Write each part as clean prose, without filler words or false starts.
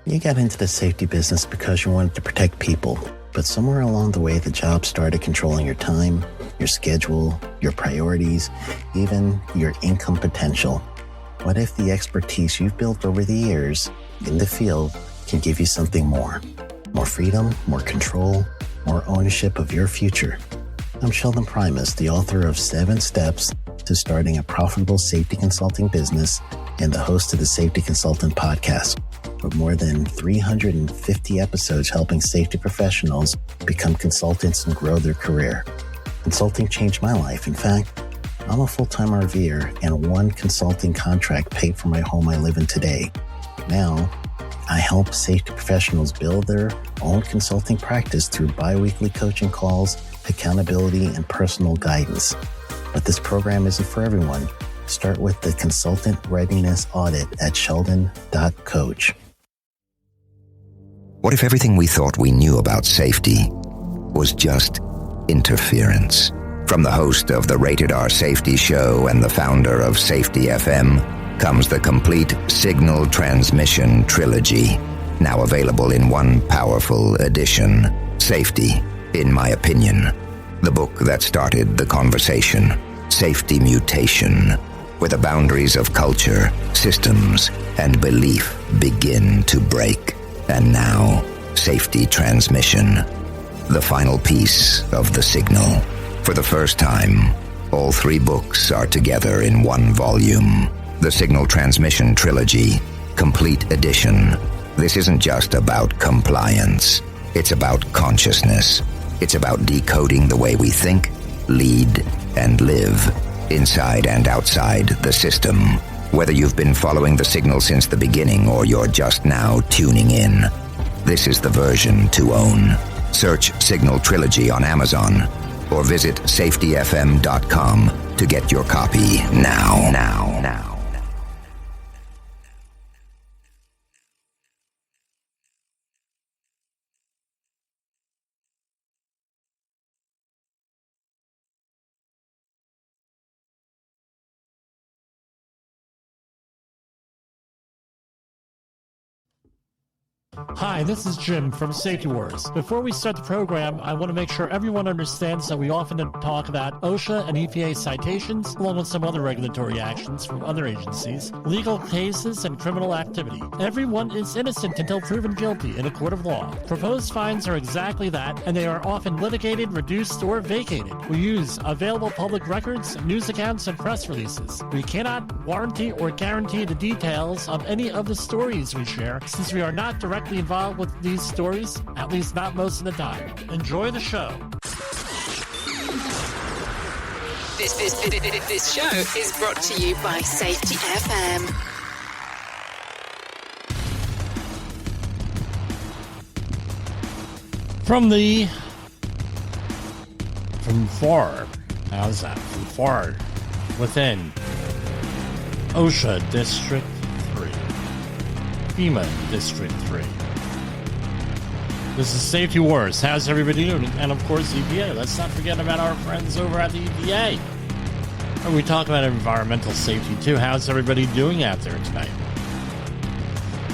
You got into the safety business because you wanted to protect people, but somewhere along the way, the job started controlling your time, your schedule, your priorities, even your income potential. What if the expertise you've built over the years in the field can give you something more? More freedom, more control, more ownership of your future. I'm Sheldon Primus, the author of 7 Steps to Starting a Profitable Safety Consulting Business and the host of the Safety Consultant Podcast, with more than 350 episodes helping safety professionals become consultants and grow their career. Consulting changed my life. In fact, I'm a full-time RVer, and one consulting contract paid for my home I live in today. Now, I help safety professionals build their own consulting practice through bi-weekly coaching calls, accountability, and personal guidance. But this program isn't for everyone. Start with the Consultant Readiness Audit at sheldon.coach. What if everything we thought we knew about safety was just interference? From the host of the Rated R Safety Show and the founder of Safety FM comes the complete Signal Transmission Trilogy, now available in one powerful edition. Safety, in my opinion, the book that started the conversation. Safety Mutation, where the boundaries of culture, systems, and belief begin to break. And now, Safety Transmission, the final piece of the signal. For the first time, all 3 books are together in one volume. The Signal Transmission Trilogy, Complete Edition. This isn't just about compliance. It's about consciousness. It's about decoding the way we think, lead, and live, inside and outside the system. Whether you've been following the signal since the beginning or you're just now tuning in, this is the version to own. Search Signal Trilogy on Amazon or visit safetyfm.com to get your copy now. Hi, this is Jim from Safety Wars. Before we start the program, I want to make sure everyone understands that we often talk about OSHA and EPA citations, along with some other regulatory actions from other agencies, legal cases, and criminal activity. Everyone is innocent until proven guilty in a court of law. Proposed fines are exactly that, and they are often litigated, reduced, or vacated. We use available public records, news accounts, and press releases. We cannot warranty or guarantee the details of any of the stories we share, since we are not directly involved with these stories, at least not most of the time. Enjoy the show. This show is brought to you by Safety FM. From far, how's that? From far within OSHA District 3, FEMA District 3. This is Safety Wars. How's everybody doing? And of course, EPA. Let's not forget about our friends over at the EPA. And we talk about environmental safety too. How's everybody doing out there tonight?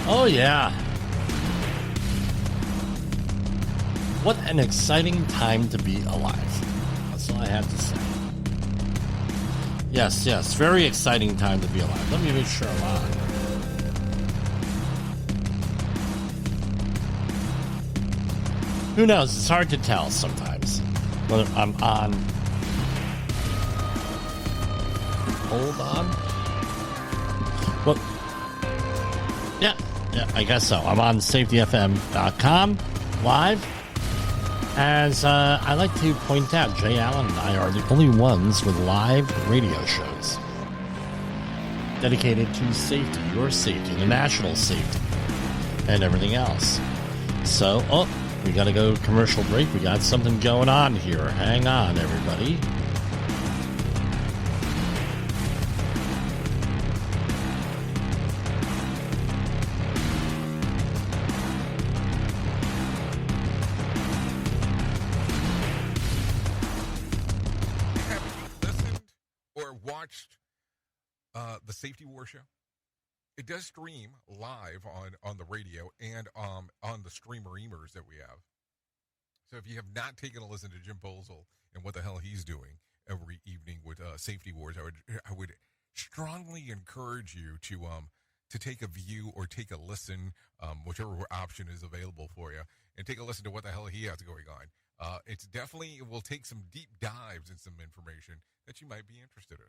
Oh, yeah. What an exciting time to be alive. That's all I have to say. Yes. Very exciting time to be alive. Let me make sure I'm on. Who knows? It's hard to tell sometimes whether I'm on. Hold on. Well, yeah, I guess so. I'm on safetyfm.com live. As I like to point out, Jay Allen and I are the only ones with live radio shows dedicated to safety, your safety, the national safety, and everything else. So, we got to go commercial break. We got something going on here. Hang on, everybody. Have you listened or watched the Safety War Show? it does stream live on the radio and on the streamer-emers that we have. So if you have not taken a listen to Jim Posel and what the hell he's doing every evening with Safety Wars, I would strongly encourage you to take a view or take a listen, whichever option is available for you, and take a listen to what the hell he has going on. It will take some deep dives and some information that you might be interested in.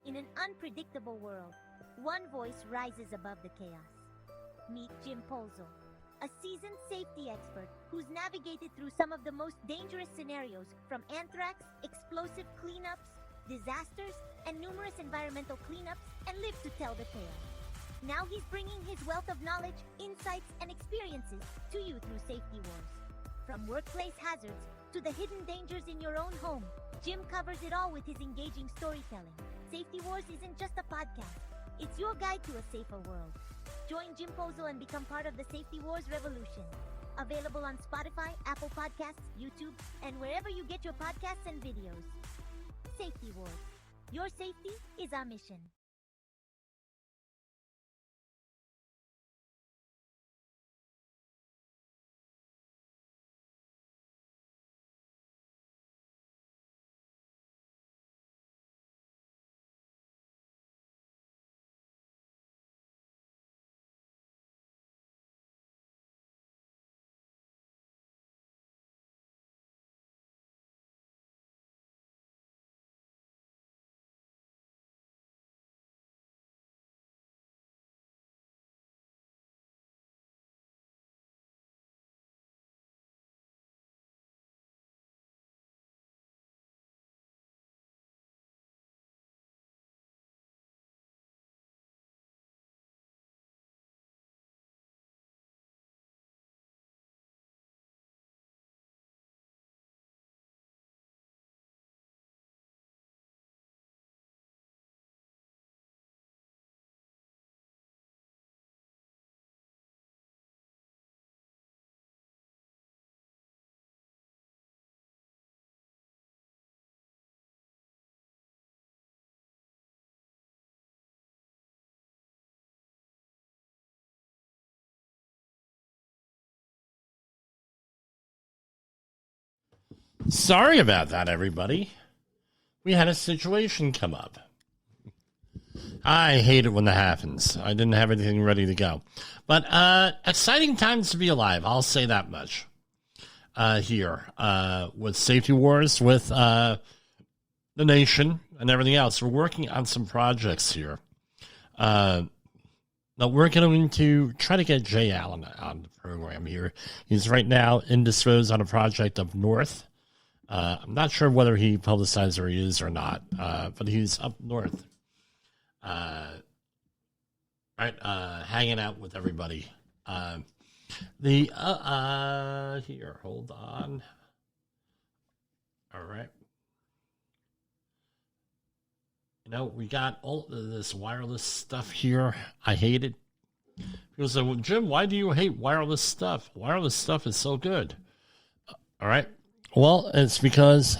In an unpredictable world, one voice rises above the chaos. Meet Jim Posel, a seasoned safety expert who's navigated through some of the most dangerous scenarios, from anthrax, explosive cleanups, disasters, and numerous environmental cleanups, and lived to tell the tale. Now he's bringing his wealth of knowledge, insights, and experiences to you through Safety Wars. From workplace hazards to the hidden dangers in your own home, Jim covers it all with his engaging storytelling. Safety Wars isn't just a podcast, it's your guide to a safer world. Join Jim Posel and become part of the Safety Wars revolution. Available on Spotify, Apple Podcasts, YouTube, and wherever you get your podcasts and videos. Safety Wars. Your safety is our mission. Sorry about that, everybody. We had a situation come up. I hate it when that happens. I didn't have anything ready to go. But exciting times to be alive, I'll say that much. Here with Safety Wars, with the nation and everything else. We're working on some projects here. Now we're going to try to get Jay Allen on the program here. He's right now indisposed on a project up north. I'm not sure whether he publicized where he is or not, but he's up north, hanging out with everybody. Here, hold on. All right. You know, we got all this wireless stuff here. I hate it. People say, well, Jim, why do you hate wireless stuff? Wireless stuff is so good. All right. Well, it's because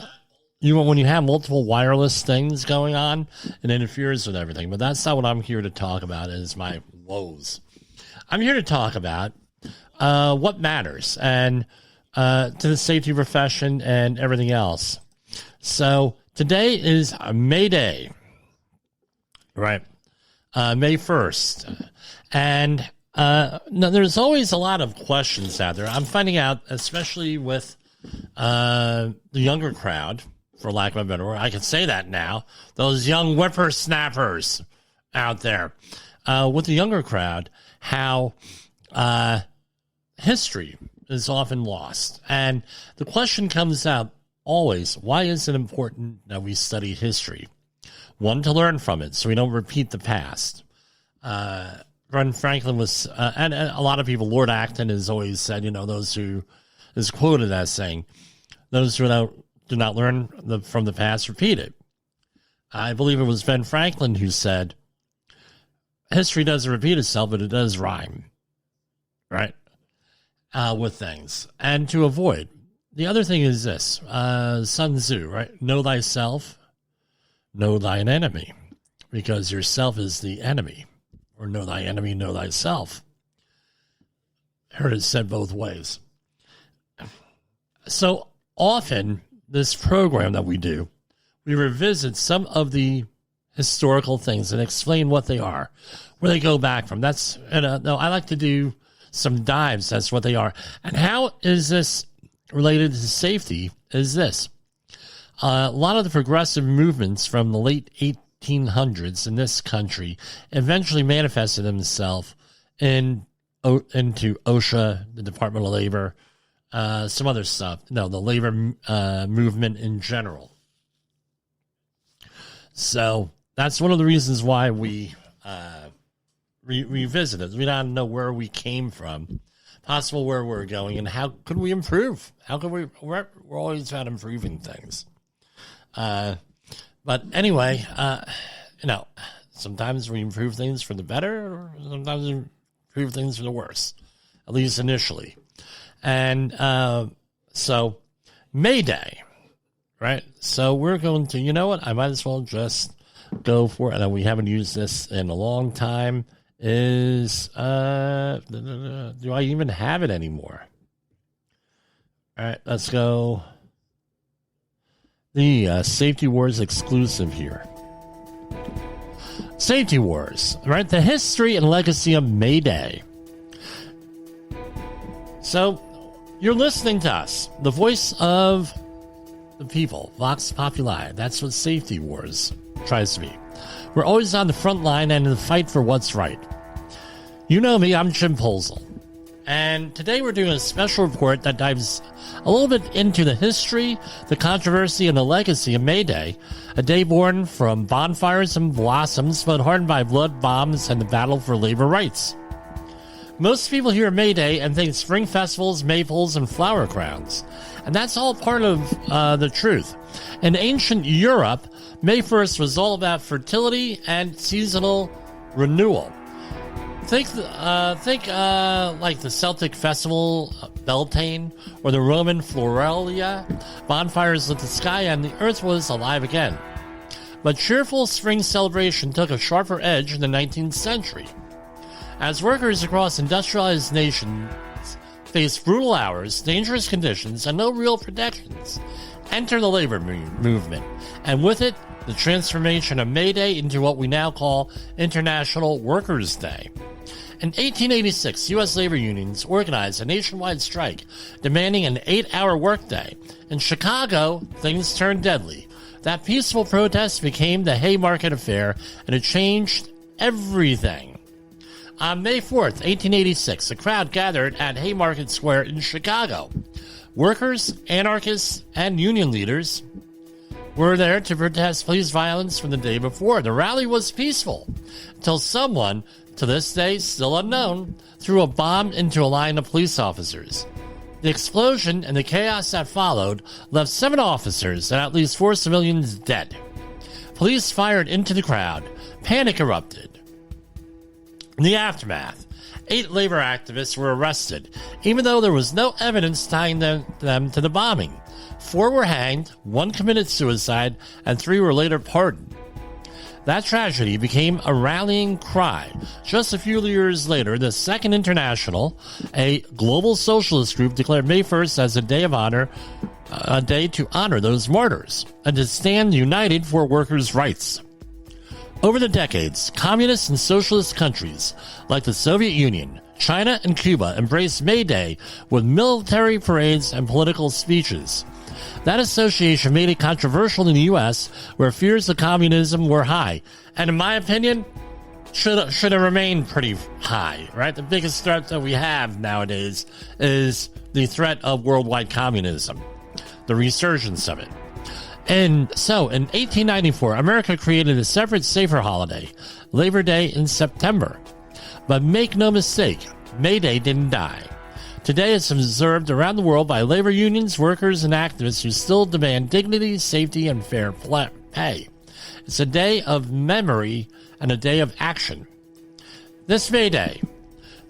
when you have multiple wireless things going on, it interferes with everything. But that's not what I'm here to talk about, is my woes. I'm here to talk about what matters and to the safety profession and everything else. So today is May Day, right? May 1st. And there's always a lot of questions out there. I'm finding out, especially with the younger crowd, for lack of a better word, I can say that now, those young whippersnappers out there, with the younger crowd, how history is often lost. And the question comes out always, why is it important that we study history? One, to learn from it so we don't repeat the past. Ben Franklin was, and a lot of people, Lord Acton has always said, those who is quoted as saying, those who do not learn from the past repeat it. I believe it was Ben Franklin who said, history doesn't repeat itself, but it does rhyme, right? With things. And to avoid. The other thing is this, Sun Tzu, right? Know thyself, know thine enemy, because yourself is the enemy. Or know thy enemy, know thyself. I heard it said both ways. So often, this program that we do, we revisit some of the historical things and explain what they are, where they go back from. No, I like to do some dives. That's what they are. And how is this related to safety? Is this a lot of the progressive movements from the late 1800s in this country eventually manifested themselves into OSHA, the Department of Labor, some other stuff. No, the labor movement in general. So that's one of the reasons why we revisit it. We don't know where we came from, possible where we're going, and how could we improve? How could we're always about improving things. But anyway, sometimes we improve things for the better, or sometimes we improve things for the worse, at least initially. And so May Day, right? So we're going to, I might as well just go for it. And we haven't used this in a long time. Do I even have it anymore? All right, let's go. The Safety Wars exclusive here. Safety Wars, right? The history and legacy of May Day. So, you're listening to us, the voice of the people, Vox Populi. That's what Safety Wars tries to be. We're always on the front line and in the fight for what's right. You know me, I'm Jim Polzel. And today we're doing a special report that dives a little bit into the history, the controversy, and the legacy of May Day, a day born from bonfires and blossoms, but hardened by blood, bombs, and the battle for labor rights. Most people hear May Day and think spring festivals, maypoles, and flower crowns. And that's all part of the truth. In ancient Europe, May 1st was all about fertility and seasonal renewal. Think like the Celtic festival, Beltane, or the Roman Floralia. Bonfires lit the sky and the earth was alive again. But cheerful spring celebration took a sharper edge in the 19th century. As workers across industrialized nations faced brutal hours, dangerous conditions, and no real protections, enter the labor movement, and with it, the transformation of May Day into what we now call International Workers' Day. In 1886, U.S. labor unions organized a nationwide strike demanding an 8-hour workday. In Chicago, things turned deadly. That peaceful protest became the Haymarket Affair, and it changed everything. On May 4th, 1886, a crowd gathered at Haymarket Square in Chicago. Workers, anarchists, and union leaders were there to protest police violence from the day before. The rally was peaceful until someone, to this day still unknown, threw a bomb into a line of police officers. The explosion and the chaos that followed left 7 officers and at least 4 civilians dead. Police fired into the crowd. Panic erupted. In the aftermath, 8 labor activists were arrested, even though there was no evidence tying them to the bombing. 4 were hanged, 1 committed suicide, and 3 were later pardoned. That tragedy became a rallying cry. Just a few years later, the Second International, a global socialist group, declared May 1st as a day of honor, a day to honor those martyrs, and to stand united for workers' rights. Over the decades, communist and socialist countries like the Soviet Union, China, and Cuba embraced May Day with military parades and political speeches. That association made it controversial in the U.S., where fears of communism were high, and in my opinion, should have remained pretty high, right? The biggest threat that we have nowadays is the threat of worldwide communism, the resurgence of it. And so, in 1894, America created a separate, safer holiday, Labor Day in September. But make no mistake, May Day didn't die. Today it's observed around the world by labor unions, workers, and activists who still demand dignity, safety, and fair pay. It's a day of memory and a day of action. This May Day,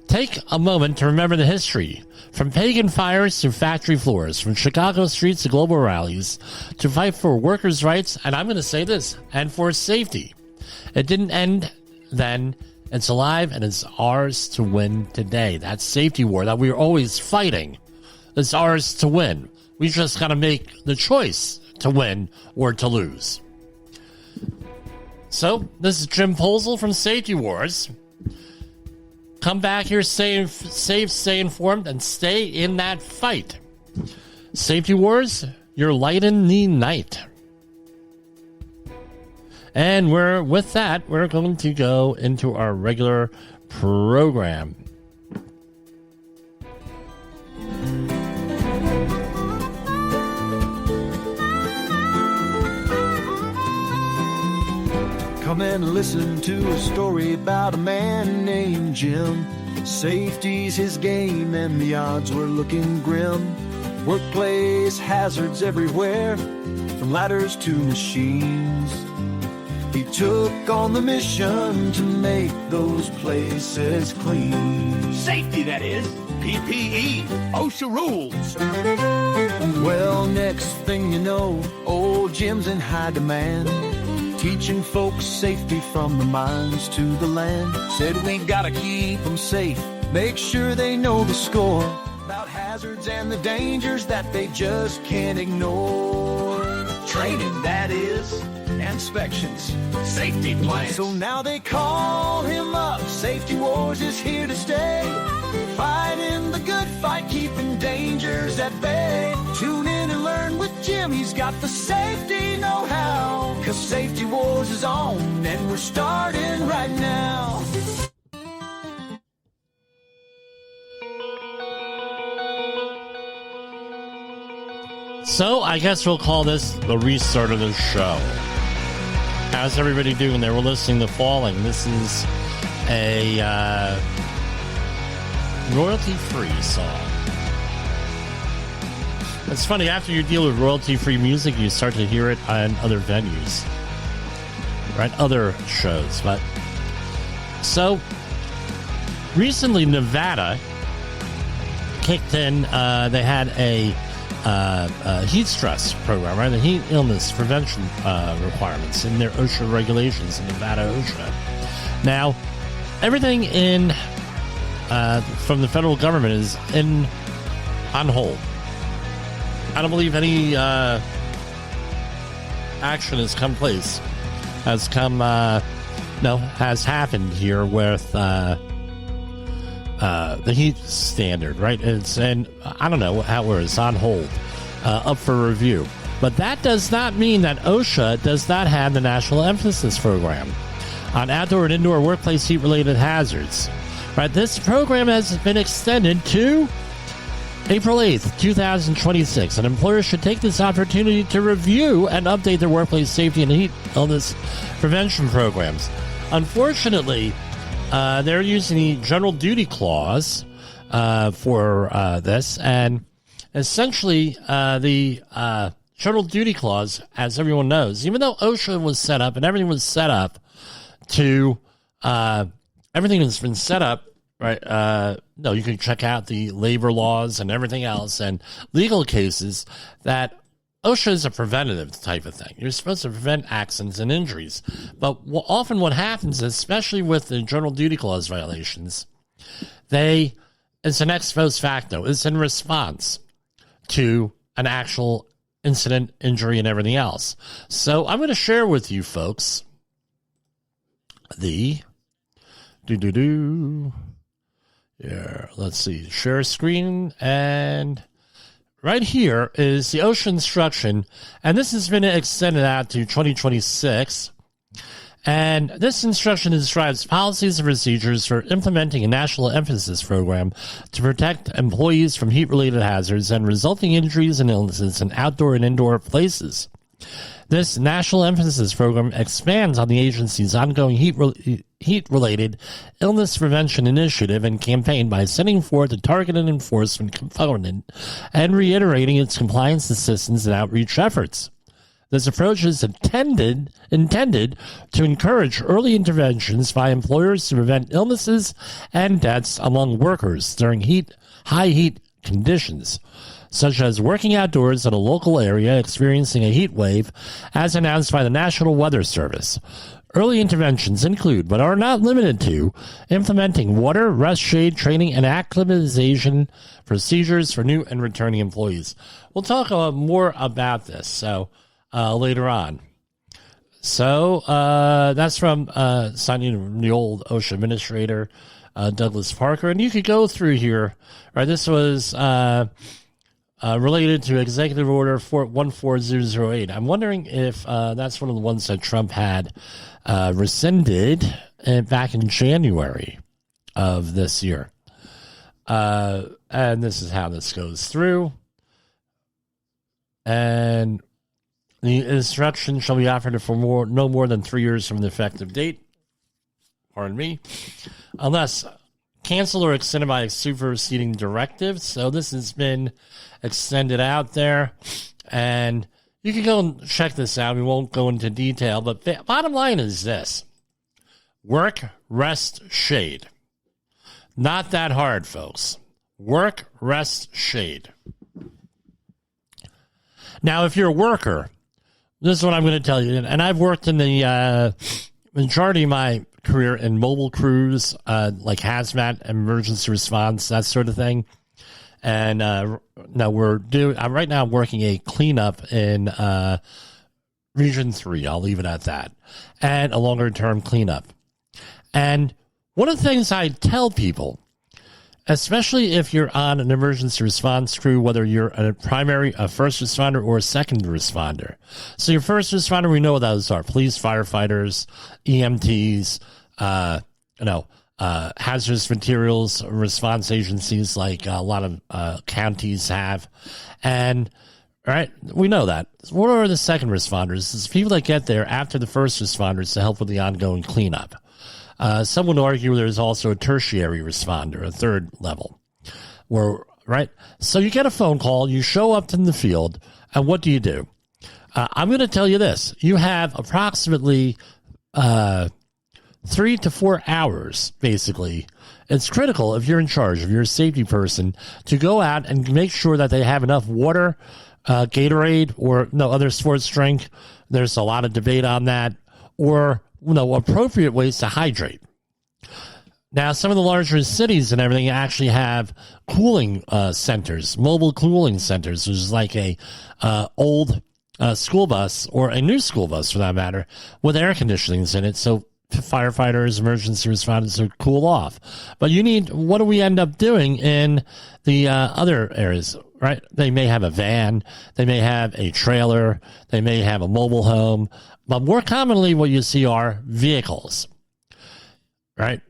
take a moment to remember the history. From pagan fires to factory floors, from Chicago streets to global rallies, to fight for workers' rights, and I'm going to say this, and for safety. It didn't end then. It's alive, and it's ours to win today. That safety war that we're always fighting is ours to win. We just got to make the choice to win or to lose. So, this is Jim Posel from Safety Wars. Come back here, stay safe, stay informed, and stay in that fight. Safety Wars, your light in the night. And we're going to go into our regular program. Come and listen to a story about a man named Jim. Safety's his game and the odds were looking grim. Workplace hazards everywhere, from ladders to machines. He took on the mission to make those places clean. Safety, that is. PPE. OSHA rules. Well, next thing you know, old Jim's in high demand, teaching folks safety from the mines to the land. Said we gotta keep them safe, make sure they know the score, about hazards and the dangers that they just can't ignore. Training, that is. Inspections, safety plans. So now they call him up. Safety Wars is here to stay, fighting the good fight, keeping dangers at bay. Tune in and learn with Jim, he's got the safety know-how. 'Cause Safety Wars is on, and we're starting right now. So, I guess we'll call this the restart of the show. How's everybody doing there? We're listening to Falling. This is a royalty-free song. It's funny, after you deal with royalty-free music, you start to hear it on other venues, right? Other shows. But so, recently Nevada kicked in, they had a heat stress program, right? The heat illness prevention requirements in their OSHA regulations in Nevada OSHA. Now, everything in from the federal government is on hold. I don't believe any action has happened here with the heat standard, right? And I don't know how it's on hold, up for review. But that does not mean that OSHA does not have the National Emphasis Program on outdoor and indoor workplace heat-related hazards. Right? This program has been extended to April 8th, 2026. And employers should take this opportunity to review and update their workplace safety and heat illness prevention programs. Unfortunately, they're using the general duty clause for this, and essentially the general duty clause, as everyone knows, even though OSHA was set up and everything was set up to everything has been set up, right? No, you can check out the labor laws and everything else and legal cases that OSHA is a preventative type of thing. You're supposed to prevent accidents and injuries. But often what happens, especially with the General Duty Clause violations, it's an ex post facto. It's in response to an actual incident, injury, and everything else. So I'm going to share with you folks the yeah, let's see, share screen, and right here is the OSHA instruction, and this has been extended out to 2026. And this instruction describes policies and procedures for implementing a national emphasis program to protect employees from heat-related hazards and resulting injuries and illnesses in outdoor and indoor places. This national emphasis program expands on the agency's ongoing heat-related illness prevention initiative and campaign by setting forth a targeted enforcement component and reiterating its compliance assistance and outreach efforts. This approach is intended to encourage early interventions by employers to prevent illnesses and deaths among workers during high heat conditions, such as working outdoors in a local area experiencing a heat wave, as announced by the National Weather Service. Early interventions include, but are not limited to, implementing water, rest, shade, training, and acclimatization procedures for new and returning employees. We'll talk more about this later on. So that's from signing the old OSHA administrator, Douglas Parker. And you could go through here. Right, this was related to Executive Order 14008. I'm wondering if that's one of the ones that Trump had rescinded back in January of this year. And this is how this goes through. And the instruction shall be offered for no more than 3 years from the effective date. Pardon me. Unless canceled or extended by a superseding directive. So this has been extended out there. And you can go and check this out. We won't go into detail. But the bottom line is this. Work, rest, shade. Not that hard, folks. Work, rest, shade. Now, if you're a worker, this is what I'm going to tell you. And I've worked in the majority of my career in mobile crews, like hazmat, emergency response, that sort of thing. And now right now I'm working a cleanup in Region 3. I'll leave it at that. And a longer-term cleanup. And one of the things I tell people, especially if you're on an emergency response crew, whether you're a first responder or a second responder. So your first responder, we know what those are: police, firefighters, EMTs, hazardous materials response agencies like a lot of counties have. And, right, we know that. What are the second responders? It's people that get there after the first responders to help with the ongoing cleanup. Some would argue there's also a tertiary responder, a third level. Right? So you get a phone call, you show up in the field, and what do? I'm going to tell you this. You have approximately 3 to 4 hours, basically. It's critical if you're in charge, if you're a safety person, to go out and make sure that they have enough water, Gatorade, or other sports drink. There's a lot of debate on that. Or appropriate ways to hydrate. Now, some of the larger cities and everything actually have cooling centers, mobile cooling centers, which is like a old school bus or a new school bus, for that matter, with air conditionings in it, so firefighters, emergency responders would cool off. But what do we end up doing in the other areas, right? They may have a van, they may have a trailer, they may have a mobile home, but more commonly what you see are vehicles, right,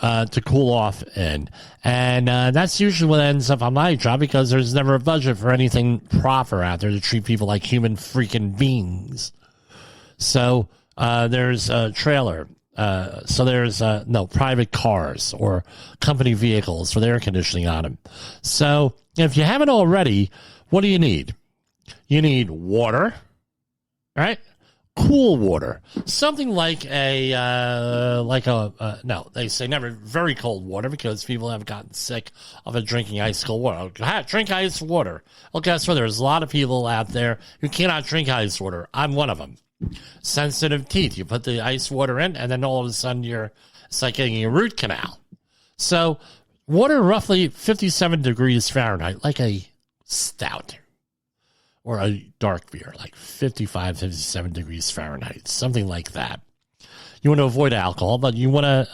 to cool off in. And that's usually what ends up on my job, because there's never a budget for anything proper out there to treat people like human freaking beings. So there's a trailer. So there's private cars or company vehicles with air conditioning on them. So if you haven't already, what do you need? You need water, right? cool water, something like no, they say never very cold water because people have gotten sick of drinking ice cold water. Drink ice water. Well, guess what? There's a lot of people out there who cannot drink ice water. I'm one of them. Sensitive teeth. You put the ice water in, and then all of a sudden it's like getting a root canal. So water roughly 57 degrees Fahrenheit, like a stout. Or a dark beer, like 55, 57 degrees Fahrenheit, something like that. You want to avoid alcohol, but you want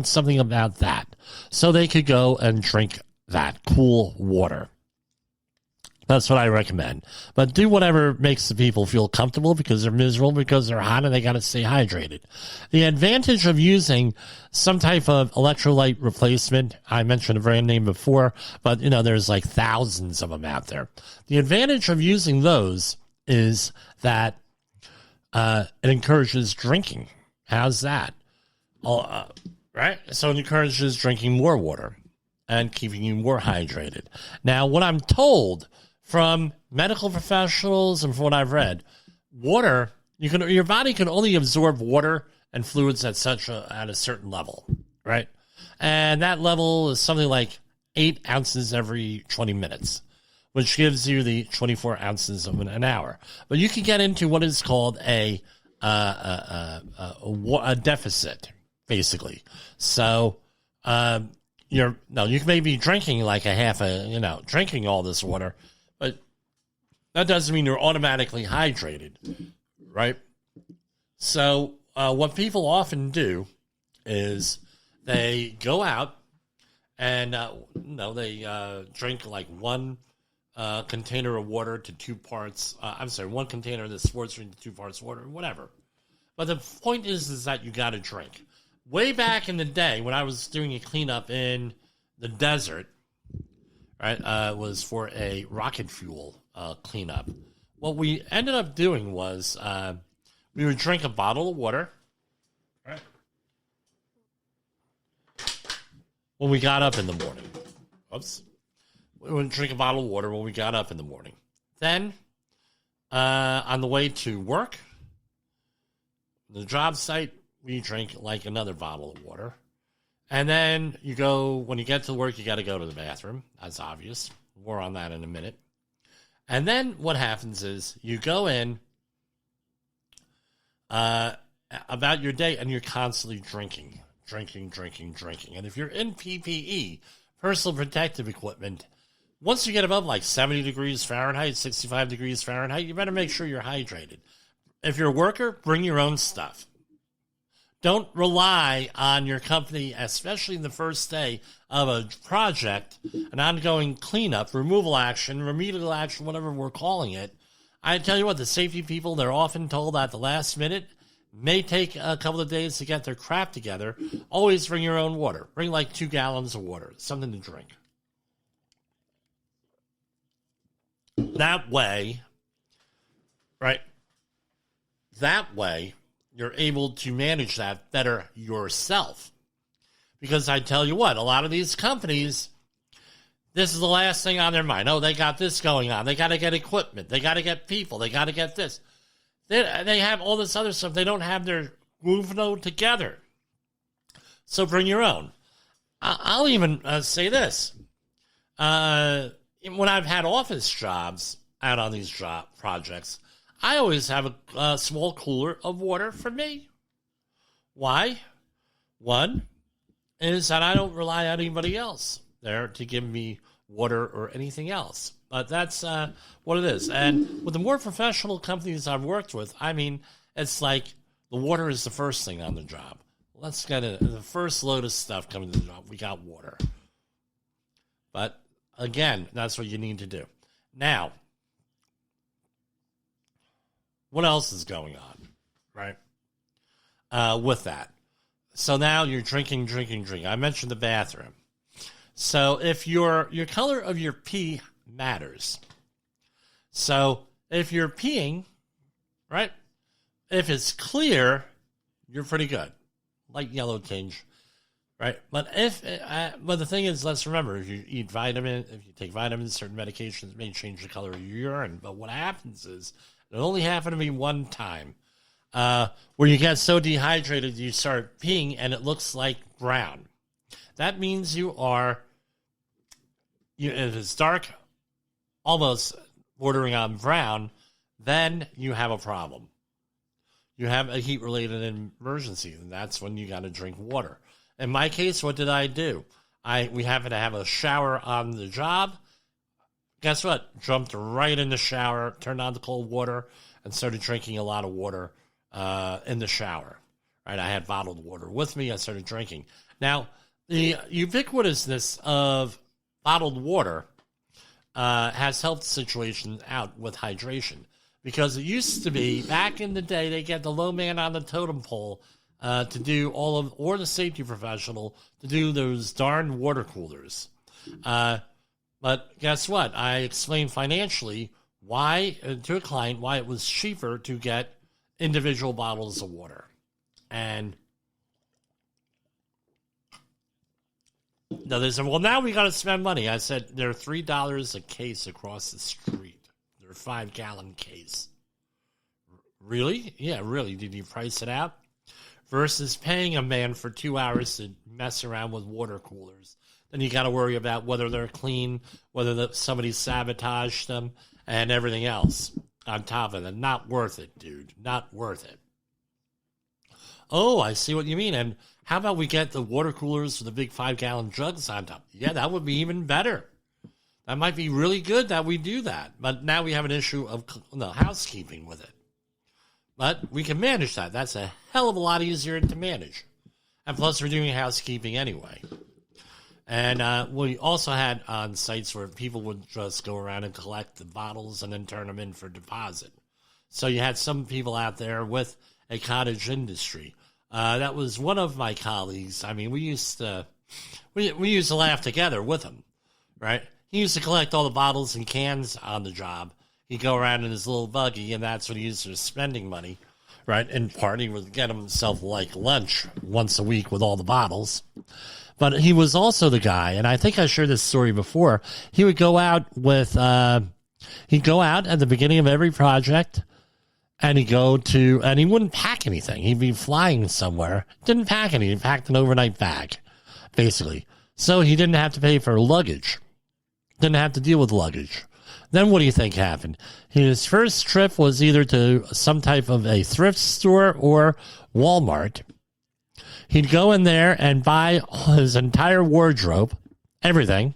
something about that. So they could go and drink that cool water. That's what I recommend. But do whatever makes the people feel comfortable because they're miserable, because they're hot, and they got to stay hydrated. The advantage of using some type of electrolyte replacement, I mentioned a brand name before, but, there's like thousands of them out there. The advantage of using those is that it encourages drinking. How's that? Right? So it encourages drinking more water and keeping you more hydrated. Now, what I'm told from medical professionals and from what I've read, water, your body can only absorb water and fluids at a certain level, right? And that level is something like 8 ounces every 20 minutes, which gives you the 24 ounces of an hour. But you can get into what is called a deficit, basically. So you may be drinking like drinking all this water, but that doesn't mean you're automatically hydrated, right? So what people often do is they go out and they drink like one container of water to 2 parts. One container of the sports drink to 2 parts water, whatever. But the point is that you got to drink. Way back in the day when I was doing a cleanup in the desert, right, was for a rocket fuel cleanup. What we ended up doing was we would drink a bottle of water, right, when we got up in the morning. Oops. We would drink a bottle of water when we got up in the morning. Then, on the way to work, the job site, we drink like another bottle of water. And then when you get to work, you got to go to the bathroom. That's obvious. More on that in a minute. And then what happens is you go in about your day and you're constantly drinking. And if you're in PPE, personal protective equipment, once you get above like 70 degrees Fahrenheit, 65 degrees Fahrenheit, you better make sure you're hydrated. If you're a worker, bring your own stuff. Don't rely on your company, especially in the first day of a project, an ongoing cleanup, removal action, remedial action, whatever we're calling it. I tell you what, the safety people, they're often told at the last minute, may take a couple of days to get their crap together. Always bring your own water. Bring like 2 gallons of water, something to drink. That way, right? That way, you're able to manage that better yourself. Because I tell you what, a lot of these companies, this is the last thing on their mind. Oh, they got this going on. They got to get equipment. They got to get people. They got to get this. They have all this other stuff. They don't have their Guvno together. So bring your own. I'll even say this. When I've had office jobs out on these job projects, I always have a small cooler of water for me. Why? One is that I don't rely on anybody else there to give me water or anything else. But that's what it is. And with the more professional companies I've worked with, I mean, it's like the water is the first thing on the job. Let's get it. The first load of stuff coming to the job, we got water. But again, that's what you need to do. Now, what else is going on, right, with that? So now you're drinking. I mentioned the bathroom. So if your color of your pee matters. So if you're peeing, right, if it's clear, you're pretty good. Light yellow tinge, right? But but the thing is, let's remember, if you take vitamins, certain medications may change the color of your urine. But what happens is, It only happened to me one time, where you get so dehydrated you start peeing and it looks like brown. That means if it's dark, almost bordering on brown, then you have a problem. You have a heat-related emergency, and that's when you got to drink water. In my case, what did I do? We happened to have a shower on the job. Guess what? Jumped right in the shower, turned on the cold water, and started drinking a lot of water in the shower. Right? I had bottled water with me. I started drinking. Now, the ubiquitousness of bottled water has helped the situation out with hydration. Because it used to be, back in the day, they get the low man on the totem pole to do or the safety professional to do those darn water coolers. But guess what? I explained financially to a client why it was cheaper to get individual bottles of water. And they said, well, now we got to spend money. I said, they're $3 a case across the street. They're a 5-gallon case. Really? Yeah, really. Did you price it out? Versus paying a man for 2 hours to mess around with water coolers. Then you got to worry about whether they're clean, whether somebody sabotaged them, and everything else on top of it. Not worth it, dude. Not worth it. Oh, I see what you mean. And how about we get the water coolers with the big 5-gallon jugs on top? Yeah, that would be even better. That might be really good that we do that. But now we have an issue of housekeeping with it. But we can manage that. That's a hell of a lot easier to manage. And plus, we're doing housekeeping anyway. And we also had on sites where people would just go around and collect the bottles and then turn them in for deposit. So you had some people out there with a cottage industry. That was one of my colleagues. I mean, we used to laugh together with him, right? He used to collect all the bottles and cans on the job. He'd go around in his little buggy, and that's what he used for spending money, right? And part, he would get himself like lunch once a week with all the bottles. But he was also the guy, and I think I shared this story before. He would go out he'd go out at the beginning of every project, and and he wouldn't pack anything. He'd be flying somewhere. Didn't pack anything. He packed an overnight bag, basically. So he didn't have to pay for luggage. Didn't have to deal with luggage. Then what do you think happened? His first trip was either to some type of a thrift store or Walmart. He'd go in there and buy his entire wardrobe, everything.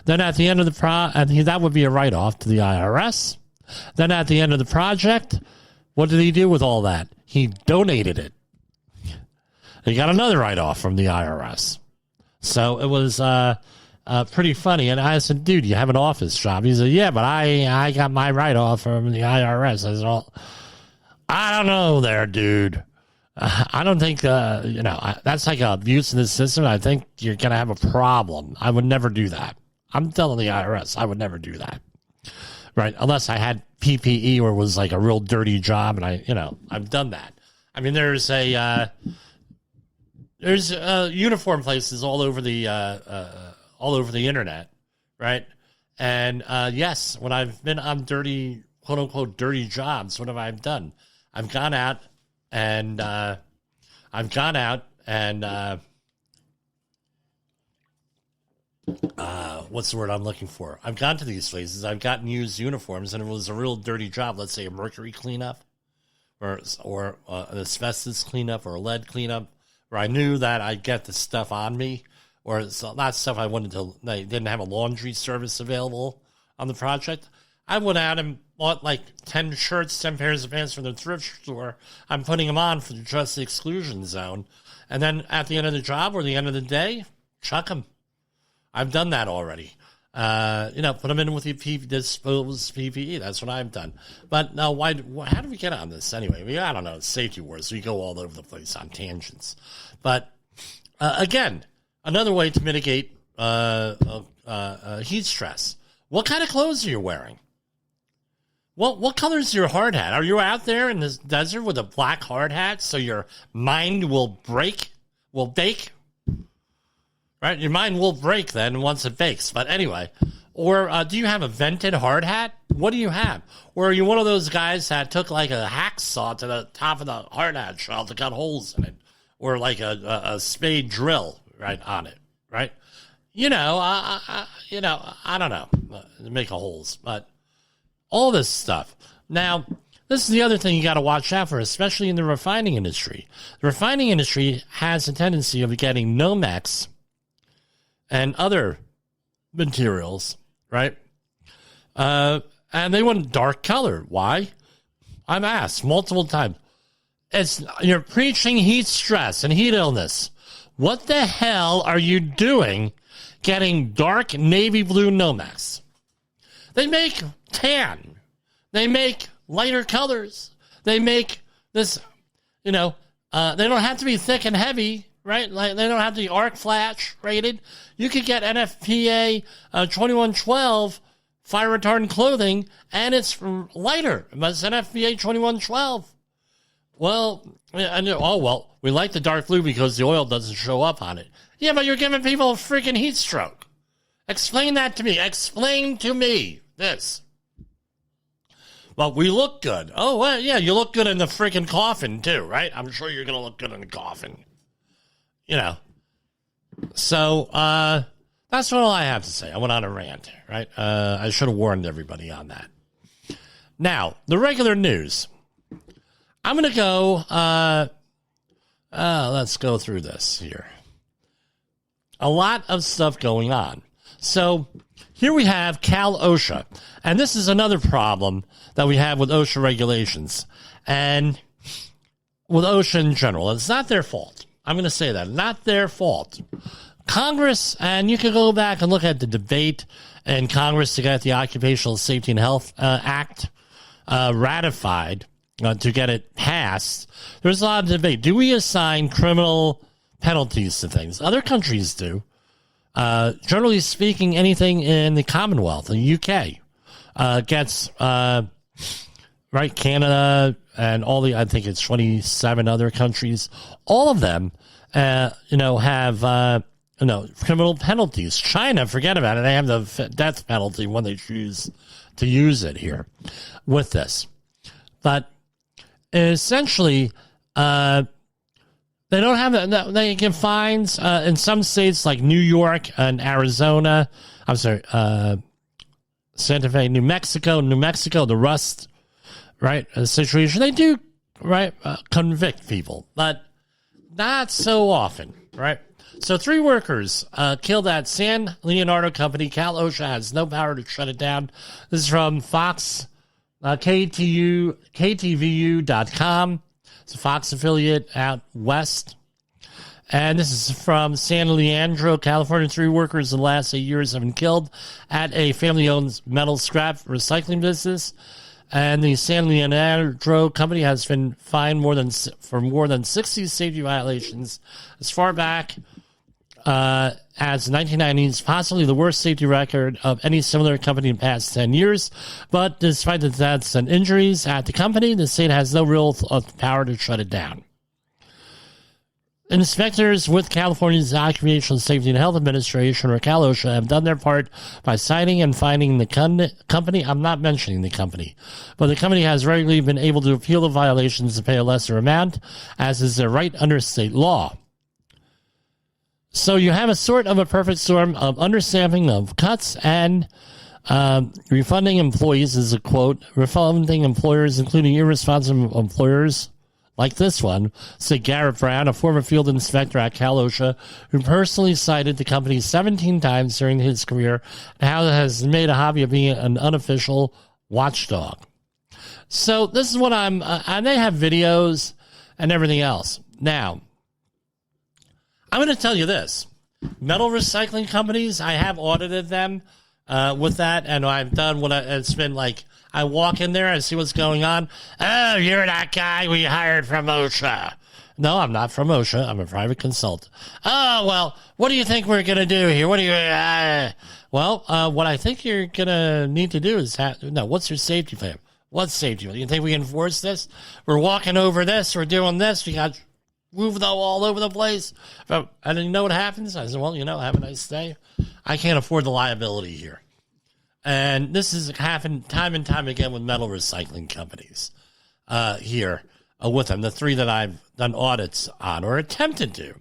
Then at the end of that would be a write-off to the IRS. Then at the end of the project, what did he do with all that? He donated it. He got another write-off from the IRS. So it was pretty funny. And I said, dude, you have an office job? He said, yeah, but I got my write-off from the IRS. I said, well, I don't know there, dude. I don't think, that's like an abuse in the system. I think you're going to have a problem. I would never do that. I'm telling the IRS, I would never do that. Right? Unless I had PPE or it was like a real dirty job, and I've done that. I mean, there's uniform places all over the internet, right? And yes, when I've been on dirty, quote unquote, dirty jobs, what have I done? I've gone out and what's the word I'm looking for? I've gone to these places. I've gotten used uniforms, and it was a real dirty job. Let's say a mercury cleanup, or an asbestos cleanup, or a lead cleanup, where I knew that I'd get the stuff on me, or it's not stuff I wanted to. They didn't have a laundry service available on the project. I went out and bought like 10 shirts, 10 pairs of pants from the thrift store. I'm putting them on for just the exclusion zone, and then at the end of the job or the end of the day, chuck them. I've done that already. Put them in with the disposed PPE. That's what I've done. But now, how do we get on this anyway? I don't know. It's safety wars. We go all over the place on tangents. But again, another way to mitigate heat stress. What kind of clothes are you wearing? What color is your hard hat? Are you out there in this desert with a black hard hat so your mind will bake? Right? Your mind will break then once it bakes. But anyway, Or do you have a vented hard hat? What do you have? Or are you one of those guys that took like a hacksaw to the top of the hard hat shell to cut holes in it? Or like a spade drill right on it, right? I don't know, to make holes, but all this stuff. Now, this is the other thing you got to watch out for, especially in the refining industry. The refining industry has a tendency of getting Nomex and other materials, right? And they want dark color. Why? I'm asked multiple times. You're preaching heat stress and heat illness. What the hell are you doing getting dark navy blue Nomex? They make tan. They make lighter colors. They make this, they don't have to be thick and heavy, right? Like they don't have to be arc flash rated. You could get NFPA 2112 fire retardant clothing, and it's lighter. It's NFPA 2112. Well, we like the dark blue because the oil doesn't show up on it. Yeah, but you're giving people a freaking heat stroke. Explain that to me. Explain to me this. Well, we look good. Oh, well, yeah, you look good in the freaking coffin, too, right? I'm sure you're going to look good in the coffin. So, that's all I have to say. I went on a rant, right? I should have warned everybody on that. Now, the regular news. I'm going to go, let's go through this here. A lot of stuff going on. So, here we have Cal OSHA, and this is another problem that we have with OSHA regulations and with OSHA in general. It's not their fault. I'm going to say that. Not their fault. Congress, and you can go back and look at the debate in Congress to get the Occupational Safety and Health Act ratified to get it passed. There's a lot of debate. Do we assign criminal penalties to things? Other countries do. Generally speaking, anything in the Commonwealth, the UK, gets, right, Canada and all the, I think it's 27 other countries, all of them, have, criminal penalties. China, forget about it. They have the death penalty when they choose to use it here with this. But essentially, they don't have that. They give fines in some states like New York and Arizona. Santa Fe, New Mexico, the rust, right, situation. They do, right, convict people, but not so often, right? So 3 workers killed at San Leonardo Company. Cal OSHA has no power to shut it down. This is from Fox, KTVU.com. It's a Fox affiliate out west. And this is from San Leandro, California. 3 workers in the last 8 years have been killed at a family-owned metal scrap recycling business. And the San Leandro company has been fined for more than 60 safety violations as far back as the 1990s, possibly the worst safety record of any similar company in the past 10 years. But despite the deaths and injuries at the company, the state has no real power to shut it down. Inspectors with California's Occupational Safety and Health Administration, or Cal OSHA, have done their part by citing and finding the company. I'm not mentioning the company, but the company has regularly been able to appeal the violations and pay a lesser amount, as is their right under state law. So you have a sort of a perfect storm of understaffing of cuts and refunding employees, is a quote, refunding employers, including irresponsible employers, like this one, said Garrett Brown, a former field inspector at Cal OSHA, who personally cited the company 17 times during his career and how it has made a hobby of being an unofficial watchdog. So this is what and they have videos and everything else. Now, I'm going to tell you this. Metal recycling companies, I have audited them with that, and I've done it's been like, I walk in there, I see what's going on. Oh, you're that guy we hired from OSHA. No, I'm not from OSHA. I'm a private consultant. Oh, well, what do you think we're going to do here? What do you... what I think you're going to need to do is what's your safety plan? What safety plan? You think we enforce this? We're walking over this. We're doing this. We got moved all over the place. And then you know what happens? I said, well, have a nice day. I can't afford the liability here. and this has happened time and time again with metal recycling companies here with them, the three that I've done audits on or attempted to.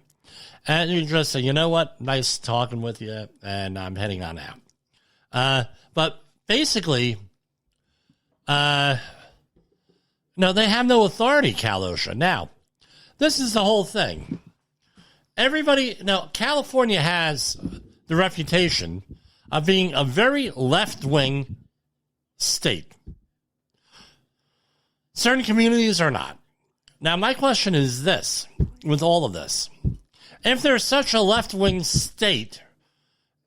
And you just say, you know what, nice talking with you, and I'm heading on out. But basically, no, they have no authority, Cal OSHA. Now, this is the whole thing. California has the reputation of being a very left-wing state. Certain communities are not. Now, my question is this, with all of this. If there's such a left-wing state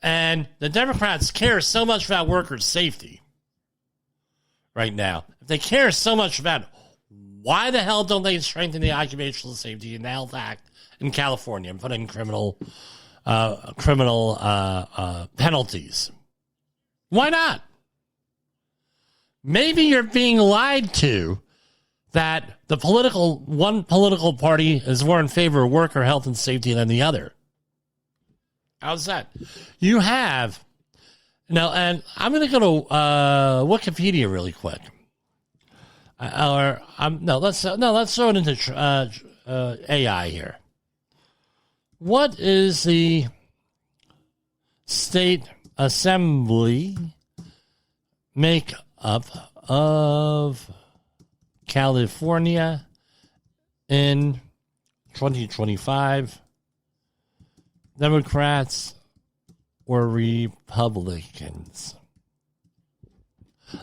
and the Democrats care so much about workers' safety right now, if they care so much about it, why the hell don't they strengthen the Occupational Safety and Health Act in California and put in criminal penalties? Why not? Maybe you're being lied to that one political party is more in favor of worker health and safety than the other. How's that? You have and I'm going to go to Wikipedia really quick. Let's throw it into AI here. What is the state assembly make up of California in 2025? Democrats or Republicans?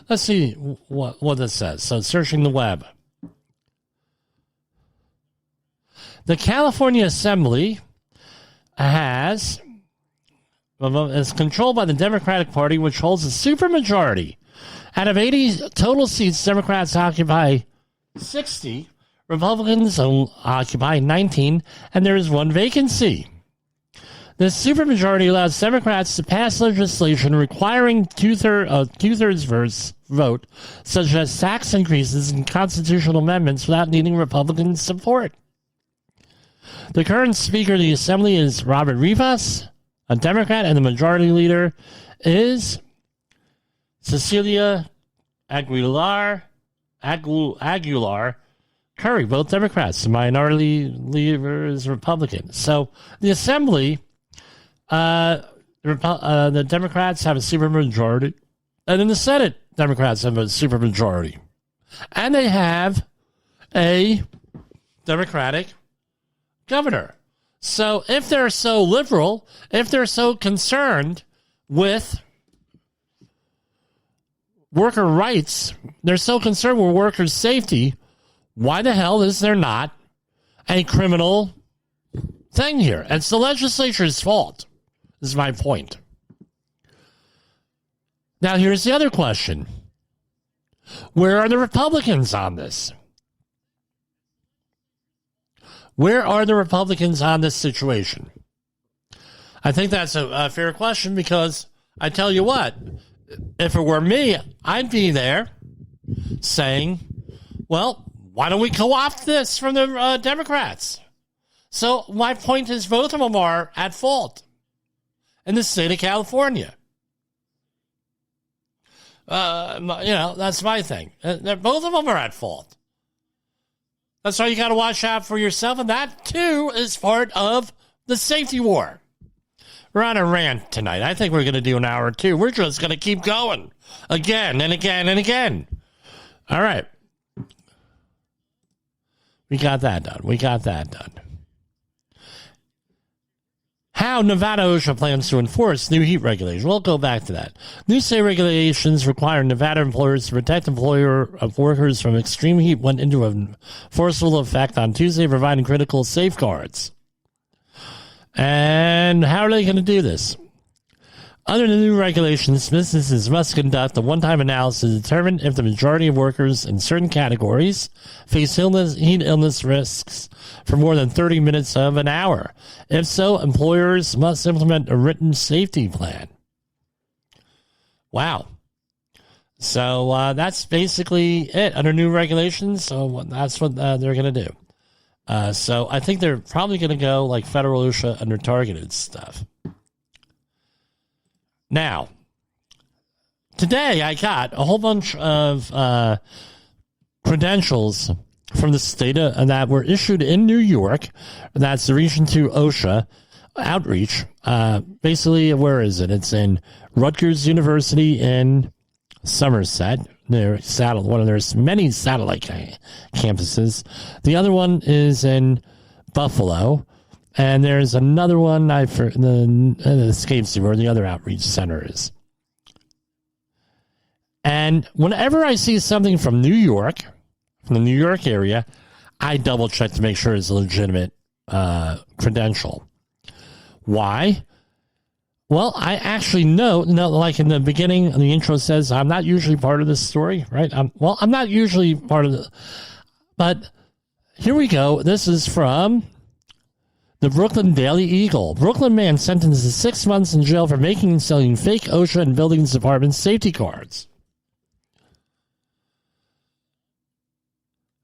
Let's see what it says. So, searching the web. The California Assembly is controlled by the Democratic Party, which holds a supermajority. Out of 80 total seats, Democrats occupy 60, Republicans occupy 19, and there is one vacancy. The supermajority allows Democrats to pass legislation requiring two-thirds vote, such as tax increases and constitutional amendments, without needing Republican support. The current Speaker of the Assembly is Robert Rivas, a Democrat, and the Majority Leader is Cecilia Aguilar Curry, both Democrats. The Minority Leader is Republican. So the Assembly, the Democrats have a supermajority, and in the Senate, Democrats have a supermajority. And they have a Democratic governor. So if they're so liberal, if they're so concerned with worker rights, they're so concerned with workers' safety, why the hell is there not a criminal thing here? And it's the legislature's fault, is my point. Now, here's the other question. Where are the Republicans on this? Where are the Republicans on this situation? I think that's a fair question, because I tell you what, if it were me, I'd be there saying, well, why don't we co-opt this from the Democrats? So my point is both of them are at fault in the state of California. That's my thing. Both of them are at fault. That's why you got to watch out for yourself, and that, too, is part of the safety war. We're on a rant tonight. I think we're going to do an hour or two. We're just going to keep going again and again and again. All right. We got that done. How Nevada OSHA plans to enforce new heat regulations. We'll go back to that. New state regulations require Nevada employers to protect employer of workers from extreme heat went into a forceful effect on Tuesday, providing critical safeguards. And how are they going to do this? Under the new regulations, businesses must conduct a one-time analysis to determine if the majority of workers in certain categories face heat illness risks for more than 30 minutes of an hour. If so, employers must implement a written safety plan. Wow. So that's basically it under new regulations. So that's what they're going to do. So I think they're probably going to go like federal OSHA under targeted stuff. Now, today I got a whole bunch of credentials from the state that were issued in New York. That's the Region 2 OSHA outreach. Basically, where is it? It's in Rutgers University in Somerset. One of their many satellite campuses. The other one is in Buffalo. And there's another one, it escapes me where the other outreach center is. And whenever I see something from New York, from the New York area, I double check to make sure it's a legitimate credential. Why? Well, I actually know, like in the beginning, the intro says, I'm not usually part of this story, right? I'm not usually part of it. But here we go. This is from the Brooklyn Daily Eagle. Brooklyn man sentenced to 6 months in jail for making and selling fake OSHA and buildings department safety cards.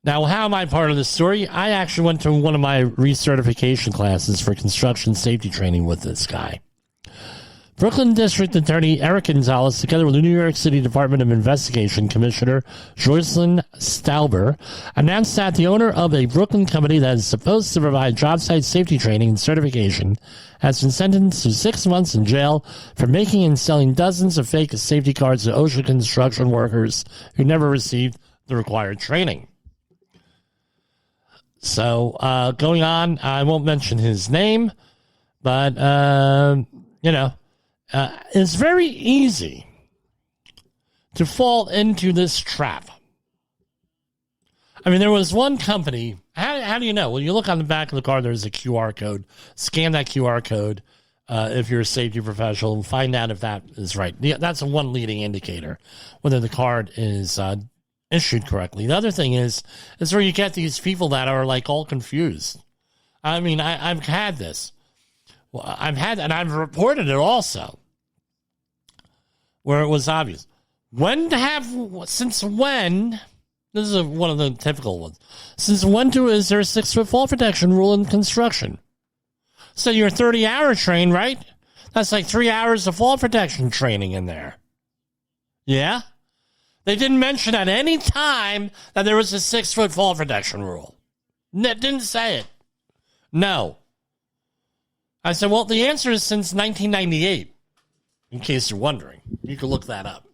Now, how am I part of this story? I actually went to one of my recertification classes for construction safety training with this guy. Brooklyn District Attorney Eric Gonzalez, together with the New York City Department of Investigation Commissioner Joycelyn Stauber, announced that the owner of a Brooklyn company that is supposed to provide job site safety training and certification has been sentenced to 6 months in jail for making and selling dozens of fake safety cards to OSHA construction workers who never received the required training. So, going on, I won't mention his name, but, it's very easy to fall into this trap. I mean, there was one company. How do you know? Well, you look on the back of the card, there's a QR code. Scan that QR code if you're a safety professional and find out if that is right. That's a one leading indicator, whether the card is issued correctly. The other thing is where you get these people that are like all confused. I mean, I've had this. Well, and I've reported it also, where it was obvious. Since when, this is one of the typical ones, since when is there a 6-foot fall protection rule in construction? So you're 30-hour trained, right? That's like 3 hours of fall protection training in there. Yeah? They didn't mention at any time that there was a 6-foot fall protection rule. Didn't say it. No. I said, well, the answer is since 1998, in case you're wondering. You can look that up.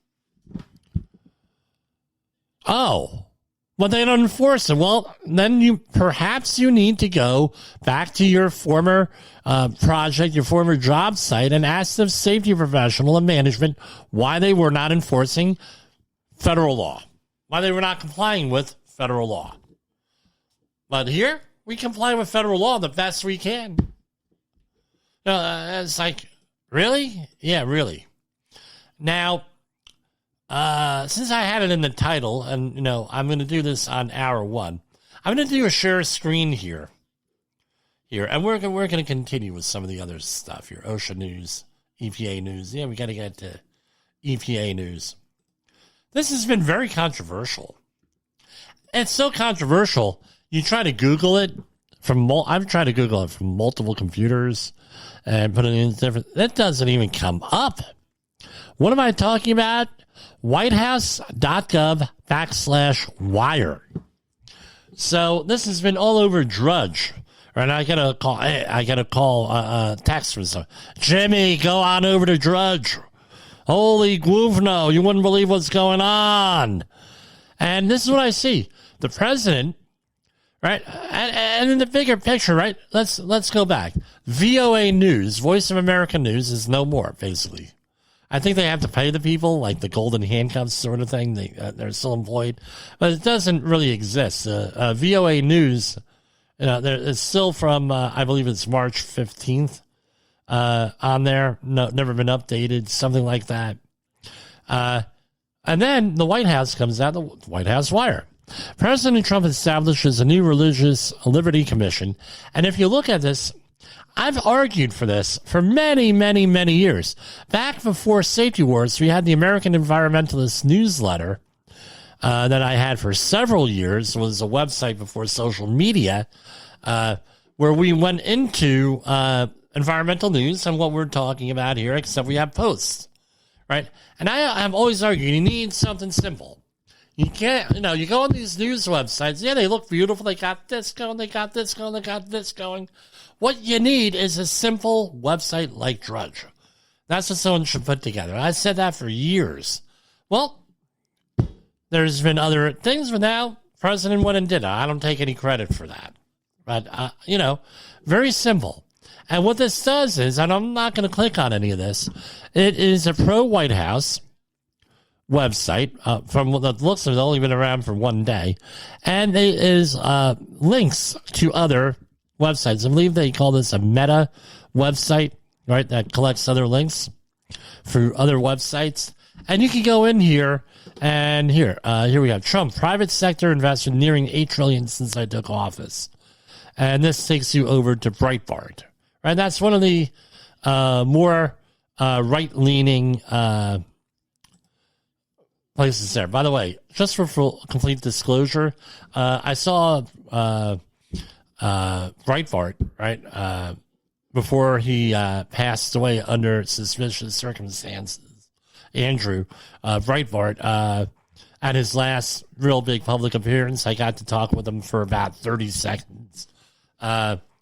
Oh, well, they don't enforce it. Well, then perhaps you need to go back to your former project, your former job site, and ask the safety professional and management why they were not enforcing federal law, why they were not complying with federal law. But here, we comply with federal law the best we can. It's like, really? Yeah, really. Now, since I had it in the title, and, I'm going to do this on hour one, I'm going to do a share screen here, and we're going to continue with some of the other stuff here. OSHA news, EPA news. Yeah, we got to get to EPA news. This has been very controversial. It's so controversial, you try to Google it I've tried to Google it from multiple computers and put it in different. That doesn't even come up. What am I talking about? whitehouse.gov/wire. So this has been all over Drudge. And I got a text from someone. Jimmy, go on over to Drudge. Holy Gwuvno, you wouldn't believe what's going on. And this is what I see. The president, right? And in the bigger picture, right? Let's go back. VOA News, Voice of America News, is no more, basically. I think they have to pay the people, like the golden handcuffs sort of thing. They're still employed. But it doesn't really exist. VOA News, it's still from, I believe it's March 15th on there. No, never been updated, something like that. And then the White House comes out, the White House Wire. President Trump establishes a new Religious Liberty Commission. And if you look at this, I've argued for this for many, many, many years. Back before Safety Wars, we had the American Environmentalist newsletter that I had for several years. It was a website before social media where we went into environmental news and what we're talking about here, except we have posts, right? And I have always argued you need something simple. You can't, you go on these news websites. Yeah, they look beautiful. They got this going. They got this going. They got this going. What you need is a simple website like Drudge. That's what someone should put together. I said that for years. Well, there's been other things, but now President went and did it. I don't take any credit for that. But, very simple. And what this does is, and I'm not going to click on any of this, it is a pro-White House website. From what it looks like, it's only been around for one day. And it is links to other websites. I believe they call this a meta website, right, that collects other links for other websites. And you can go in here, and here we have Trump, private sector invested nearing $8 trillion since I took office. And this takes you over to Breitbart. Right, that's one of the more right-leaning places there. By the way, just for full, complete disclosure, I saw Breitbart, right, before he passed away under suspicious circumstances. Andrew Breitbart, at his last real big public appearance, I got to talk with him for about 30 seconds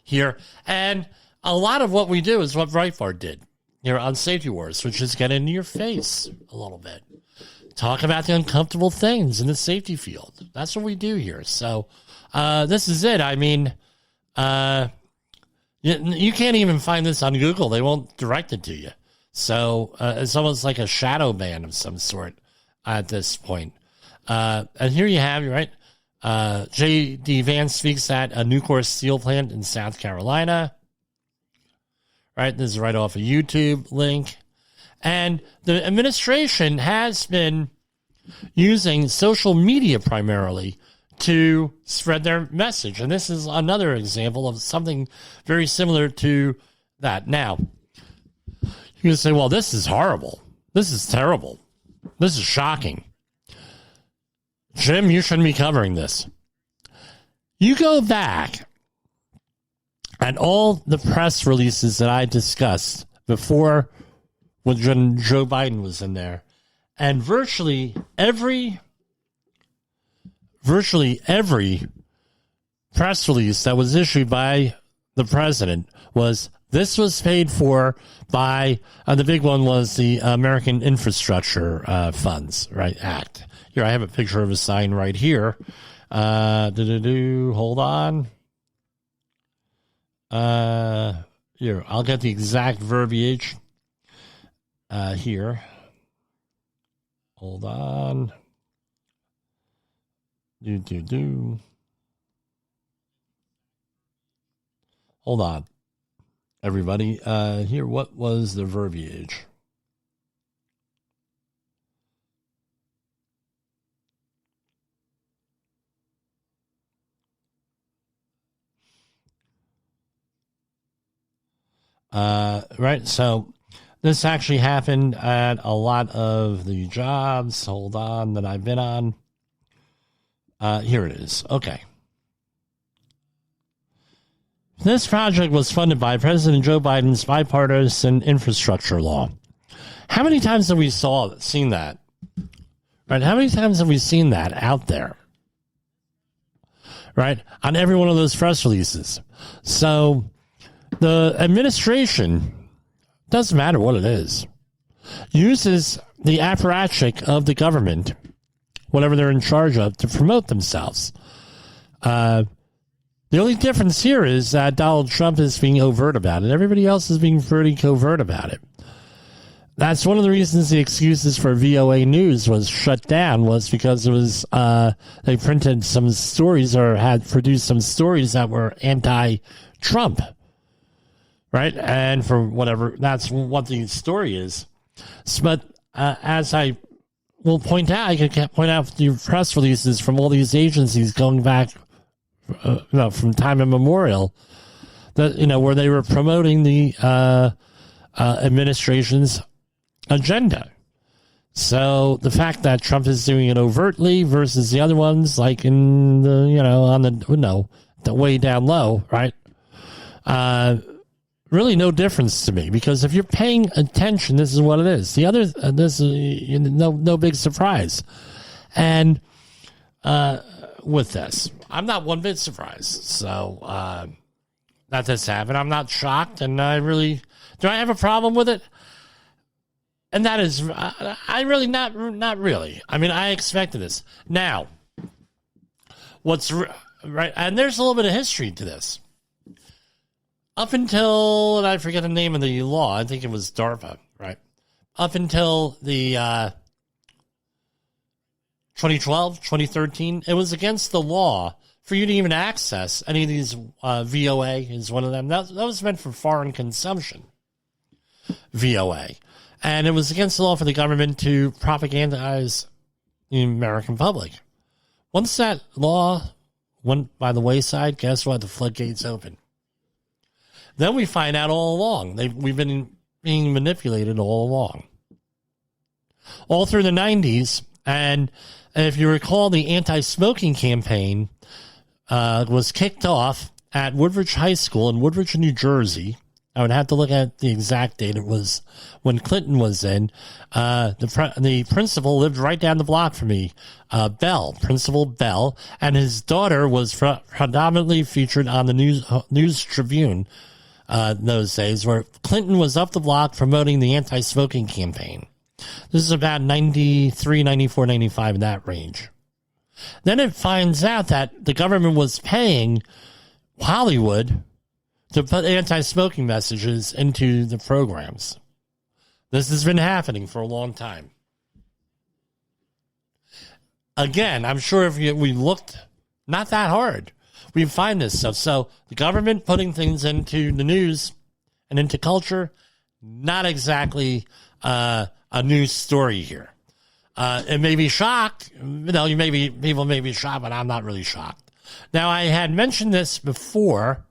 here. And a lot of what we do is what Breitbart did here on Safety Wars, which is get into your face a little bit. Talk about the uncomfortable things in the safety field. That's what we do here. So this is it. I mean, you can't even find this on Google. They won't direct it to you. So it's almost like a shadow ban of some sort at this point. And here you have, right? J.D. Vance speaks at a Nucor steel plant in South Carolina. Right, this is right off a YouTube link. And the administration has been using social media primarily to spread their message. And this is another example of something very similar to that. Now, you can say, well, this is horrible. This is terrible. This is shocking. Jim, you shouldn't be covering this. You go back and all the press releases that I discussed before when Joe Biden was in there, and virtually every press release that was issued by the president was, this was paid for by, the big one was the American Infrastructure Funds, right, Act. Here, I have a picture of a sign right here. Hold on. Here, I'll get the exact verbiage here. Hold on. Hold on, everybody. Here, what was the verbiage? Right, so this actually happened at a lot of the jobs, hold on, that I've been on. Here it is. Okay. This project was funded by President Joe Biden's bipartisan infrastructure law. How many times have we seen that? Right? How many times have we seen that out there? Right? On every one of those press releases. So the administration, doesn't matter what it is, uses the apparatchik of the government, whatever they're in charge of, to promote themselves. The only difference here is that Donald Trump is being overt about it. Everybody else is being pretty covert about it. That's one of the reasons the excuses for VOA News was shut down, was because it was they printed some stories or had produced some stories that were anti-Trump. Right? And for whatever, that's what the story is. But as I will point out, I can point out the press releases from all these agencies going back from time immemorial, that, where they were promoting the administration's agenda. So the fact that Trump is doing it overtly versus the other ones, like in the, on the way down low, right? really no difference to me, because if you're paying attention, this is what it is. The other, this is no big surprise. And with this, I'm not one bit surprised. So that this happened, I'm not shocked, and do I have a problem with it? And that is, I really not really. I mean, I expected this. Now, what's right, and there's a little bit of history to this. Up until, and I forget the name of the law, I think it was DARPA, right? Up until the 2012, 2013, it was against the law for you to even access any of these. VOA is one of them. That was meant for foreign consumption, VOA. And it was against the law for the government to propagandize the American public. Once that law went by the wayside, guess what? The floodgates open. Then we find out all along. We've been being manipulated all along. All through the 90s. And if you recall, the anti-smoking campaign was kicked off at Woodbridge High School in Woodbridge, New Jersey. I would have to look at the exact date. It was when Clinton was in. The principal lived right down the block from me, Principal Bell, and his daughter was predominantly featured on the News Tribune those days, where Clinton was up the block promoting the anti-smoking campaign. This is about 93, 94, 95, in that range. Then it finds out that the government was paying Hollywood to put anti-smoking messages into the programs. This has been happening for a long time. Again, I'm sure if we looked not that hard, we'd find this stuff. So the government putting things into the news and into culture, not exactly a news story here. It may be shocked. People may be shocked, but I'm not really shocked. Now, I had mentioned this before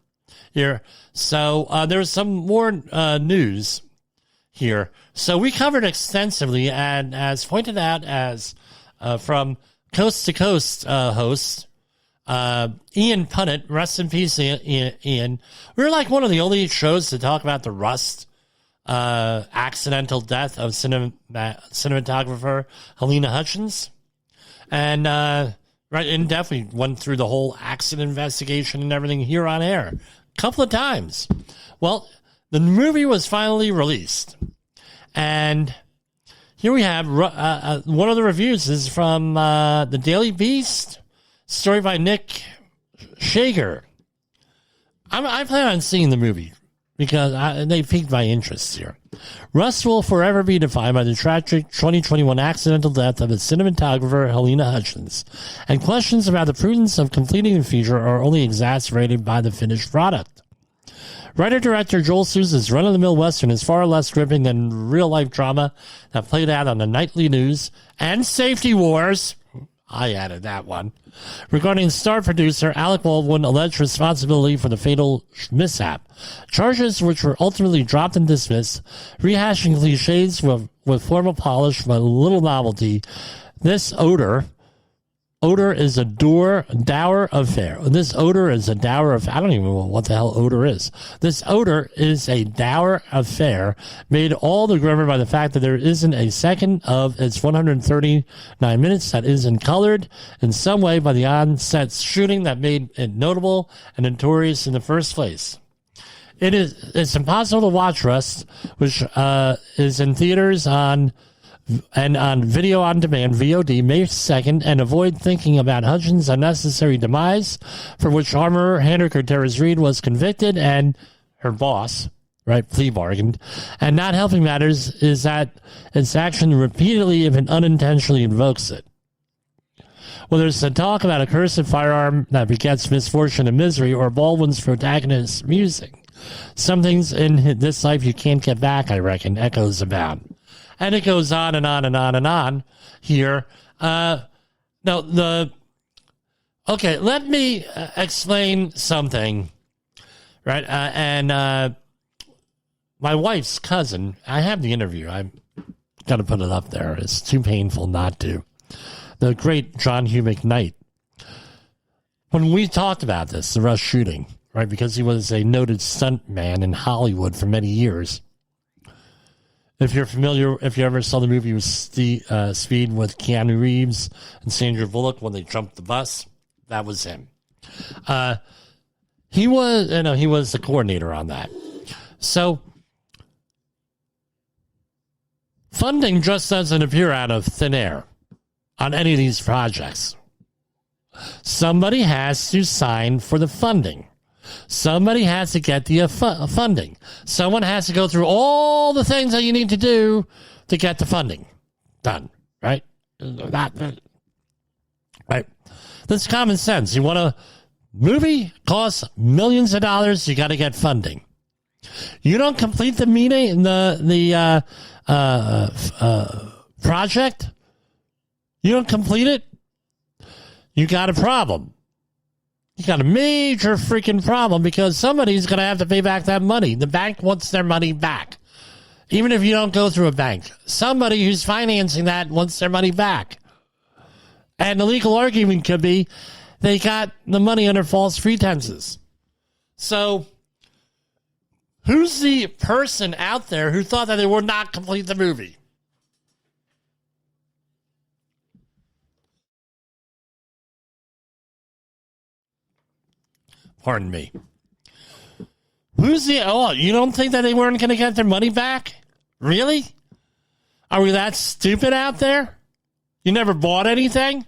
here. So there's some more news here. So we covered extensively, and as pointed out as from Coast to Coast host Ian Punnett, rest in peace, Ian. We're like one of the only shows to talk about the Rust accidental death of cinematographer Helena Hutchins. And right in depth, we went through the whole accident investigation and everything here on air a couple of times. Well, the movie was finally released. And here we have one of the reviews is from the Daily Beast, story by Nick Shager. I plan on seeing the movie because they piqued my interest here. Rust will forever be defined by the tragic 2021 accidental death of its cinematographer Helena Hutchins, and questions about the prudence of completing the feature are only exacerbated by the finished product. Writer-director Joel Souza's run-of-the-mill Western is far less gripping than real-life drama that played out on the nightly news and Safety Wars. I added that one. Regarding star producer Alec Baldwin alleged responsibility for the fatal mishap. Charges which were ultimately dropped and dismissed, rehashing cliches with formal polish but little novelty. This odor is a dour affair. This odor is a dour affair. I don't even know what the hell odor is. This odor is a dour affair made all the grimmer by the fact that there isn't a second of its 139 minutes that isn't colored in some way by the on-set shooting that made it notable and notorious in the first place. It's impossible to watch Rust, which is in theaters on video on demand, VOD, May 2nd, and avoid thinking about Hutchins' unnecessary demise, for which armorer Henniker Terrence Reed was convicted and her boss, plea bargained. And not helping matters is that its action repeatedly, if it unintentionally, invokes it. Whether it's the talk about a cursed firearm that begets misfortune and misery, or Baldwin's protagonist's music, some things in this life you can't get back, I reckon, echoes about. And it goes on and on and on and on here. Let me explain something, right? My wife's cousin, I have the interview. I've got to put it up there. It's too painful not to. The great John Hugh McKnight. When we talked about this, the Rust shooting, right? Because he was a noted stuntman in Hollywood for many years. If you're familiar, if you ever saw the movie with Speed with Keanu Reeves and Sandra Bullock when they jumped the bus, that was him. He was the coordinator on that. So funding just doesn't appear out of thin air on any of these projects. Somebody has to sign for the funding. Somebody has to get the funding. Someone has to go through all the things that you need to do to get the funding done, right? Right. That's common sense. You want a movie, costs millions of dollars, you got to get funding. You don't complete the meeting, the project, you don't complete it, you got a problem. You got a major freaking problem because somebody's going to have to pay back that money. The bank wants their money back. Even if you don't go through a bank, somebody who's financing that wants their money back. And the legal argument could be they got the money under false pretenses. So who's the person out there who thought that they would not complete the movie? Pardon me. You don't think that they weren't going to get their money back? Really? Are we that stupid out there? You never bought anything?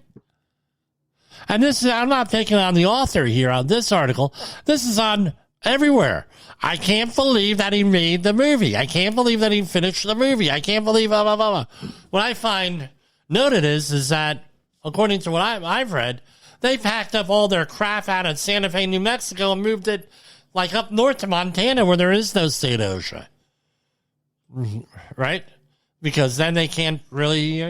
And I'm not picking on the author here on this article. This is on everywhere. I can't believe that he made the movie. I can't believe that he finished the movie. I can't believe blah, blah, blah, blah. What I find noted is that, according to what I've read, they packed up all their crap out of Santa Fe, New Mexico, and moved it like up north to Montana where there is no state OSHA. Right? Because then they can't really,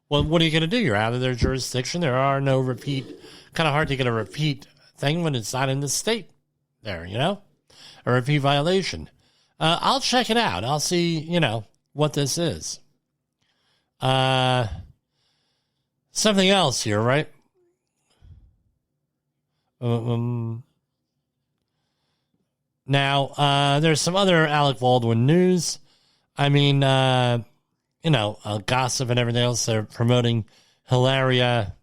well, what are you going to do? You're out of their jurisdiction. There are no repeat, kind of hard to get a repeat thing when it's not in the state there, a repeat violation. I'll check it out. I'll see, what this is. Something else here, right? Now, there's some other Alec Baldwin news. I mean, gossip and everything else. They're promoting Hilaria.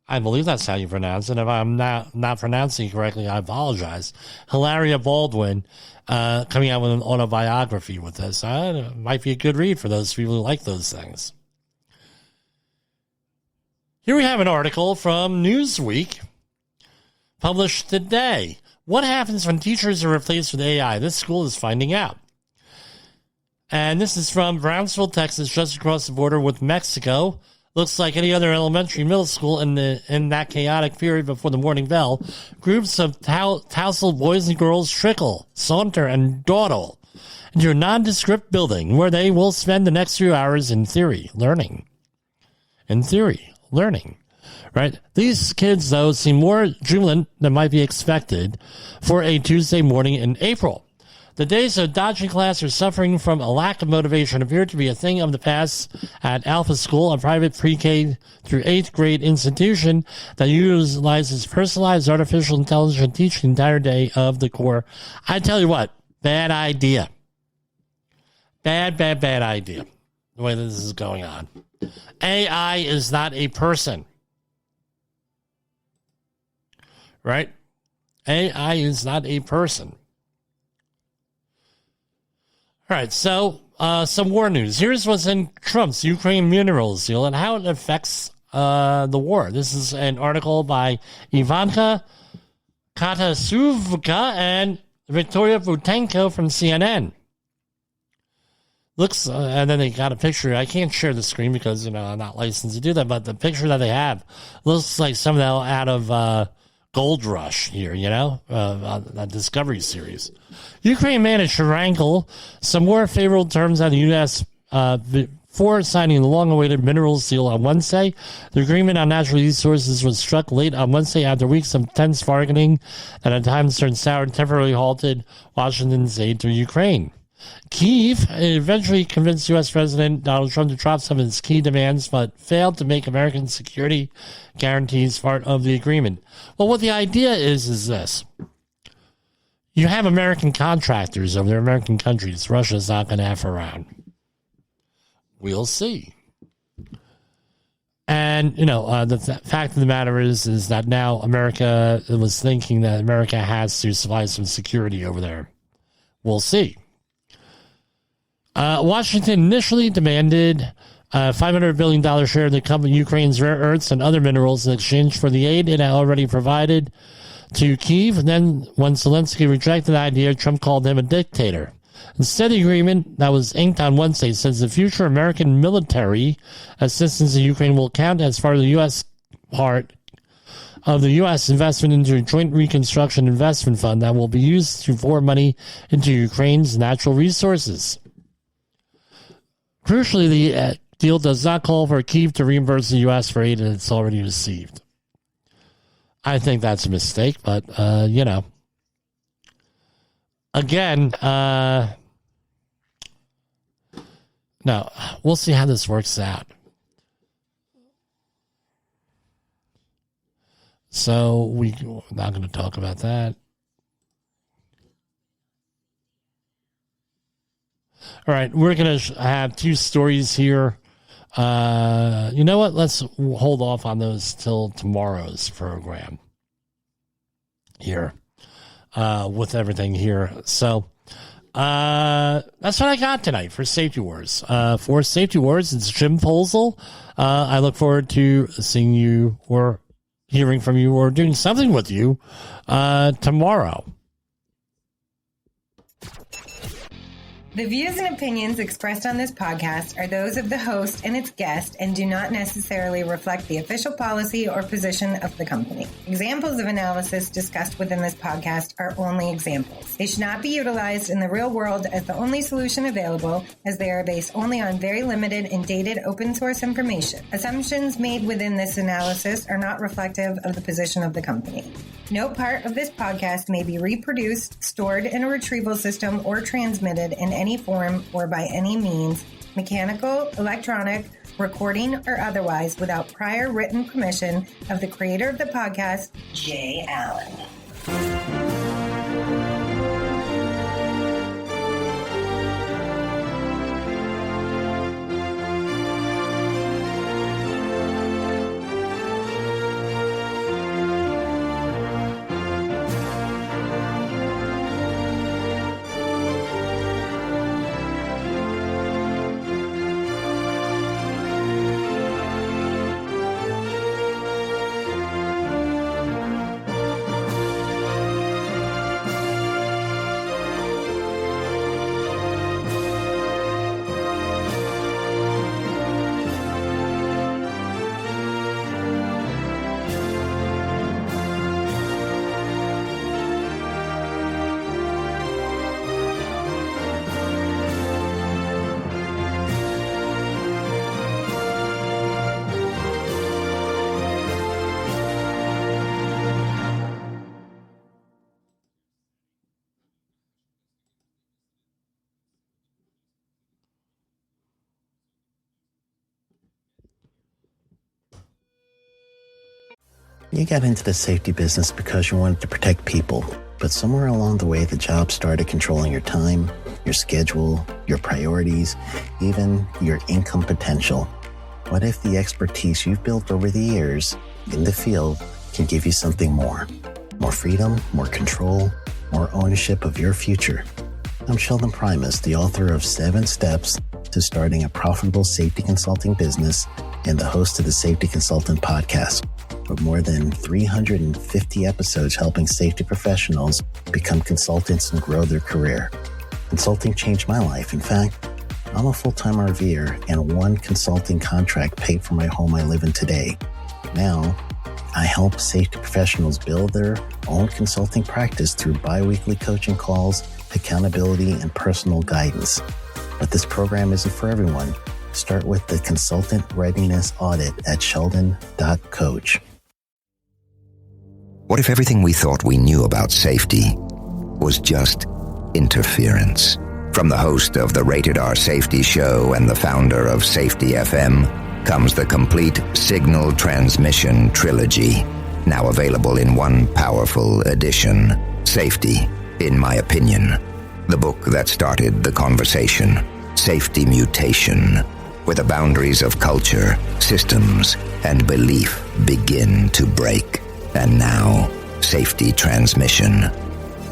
I believe that's how you pronounce it. If I'm not pronouncing it correctly, I apologize. Hilaria Baldwin coming out with an autobiography with this. It might be a good read for those people who like those things. Here we have an article from Newsweek published today. What happens when teachers are replaced with AI? This school is finding out. And this is from Brownsville, Texas, just across the border with Mexico. Looks like any other elementary, middle school in that chaotic period before the morning bell. Groups of tousled boys and girls trickle, saunter, and dawdle into a nondescript building where they will spend the next few hours in theory learning. Right? These kids, though, seem more jubilant than might be expected for a Tuesday morning in April. The days of dodging class or suffering from a lack of motivation appear to be a thing of the past at Alpha School, a private pre-K through 8th grade institution that utilizes personalized artificial intelligence teaching the entire day of the core. I tell you what, bad idea. Bad idea, the way this is going on. AI is not a person. Right? AI is not a person. All right, so some war news. Here's what's in Trump's Ukraine minerals deal and how it affects the war. This is an article by Ivanka Katasuvka and Victoria Butenko from CNN. Looks, and then they got a picture. I can't share the screen because, I'm not licensed to do that, but the picture that they have looks like something out of Gold Rush here, a Discovery series. Ukraine managed to wrangle some more favorable terms out of the U.S. Before signing the long-awaited minerals deal on Wednesday. The agreement on natural resources was struck late on Wednesday after weeks of tense bargaining that at times turned sour and temporarily halted Washington's aid to Ukraine. Kyiv eventually convinced U.S. President Donald Trump to drop some of his key demands, but failed to make American security guarantees part of the agreement. Well, what the idea is this. You have American contractors over there, American countries. Russia's not going to F around. We'll see. And, the fact of the matter is that now America was thinking that America has to supply some security over there. We'll see. Washington initially demanded a $500 billion share of the company Ukraine's rare earths and other minerals in exchange for the aid it had already provided to Kyiv. And then when Zelensky rejected the idea, Trump called him a dictator. Instead, the agreement that was inked on Wednesday says the future American military assistance to Ukraine will count as part of the U.S. part of the U.S. investment into a joint reconstruction investment fund that will be used to pour money into Ukraine's natural resources. Crucially, the deal does not call for Kyiv to reimburse the U.S. for aid it's already received. I think that's a mistake, but, again, no, we'll see how this works out. So we're not going to talk about that. All right, we're going to have two stories here. You know what? Let's hold off on those till tomorrow's program here with everything here. So that's what I got tonight for Safety Wars. For Safety Wars, it's Jim Posel. I look forward to seeing you or hearing from you or doing something with you tomorrow. The views and opinions expressed on this podcast are those of the host and its guest and do not necessarily reflect the official policy or position of the company. Examples of analysis discussed within this podcast are only examples. They should not be utilized in the real world as the only solution available, as they are based only on very limited and dated open source information. Assumptions made within this analysis are not reflective of the position of the company. No part of this podcast may be reproduced, stored in a retrieval system, or transmitted in any form or by any means, mechanical, electronic, recording, or otherwise, without prior written permission of the creator of the podcast, Jay Allen. You got into the safety business because you wanted to protect people, but somewhere along the way, the job started controlling your time, your schedule, your priorities, even your income potential. What if the expertise you've built over the years in the field can give you something more? More freedom, more control, more ownership of your future. I'm Sheldon Primus, the author of 7 Steps to Starting a Profitable Safety Consulting Business and the host of the Safety Consultant Podcast, with more than 350 episodes helping safety professionals become consultants and grow their career. Consulting changed my life. In fact, I'm a full-time RVer, and one consulting contract paid for my home I live in today. Now, I help safety professionals build their own consulting practice through bi-weekly coaching calls, accountability, and personal guidance. But this program isn't for everyone. Start with the Consultant Readiness Audit at sheldon.coach. What if everything we thought we knew about safety was just interference? From the host of the Rated R Safety Show and the founder of Safety FM comes the complete Signal Transmission Trilogy, now available in one powerful edition. Safety, in my opinion, the book that started the conversation. Safety Mutation, where the boundaries of culture, systems, and belief begin to break. And now, Safety Transmission,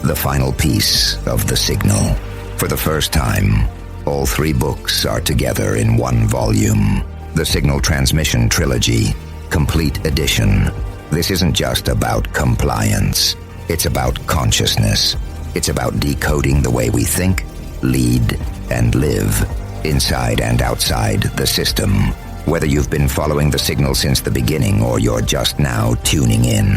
the final piece of the signal. For the first time, all three books are together in one volume. The Signal Transmission Trilogy, Complete Edition. This isn't just about compliance. It's about consciousness. It's about decoding the way we think, lead, and live, inside and outside the system. Whether you've been following the signal since the beginning or you're just now tuning in,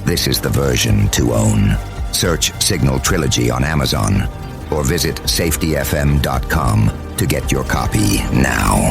this is the version to own. Search Signal Trilogy on Amazon or visit safetyfm.com to get your copy now.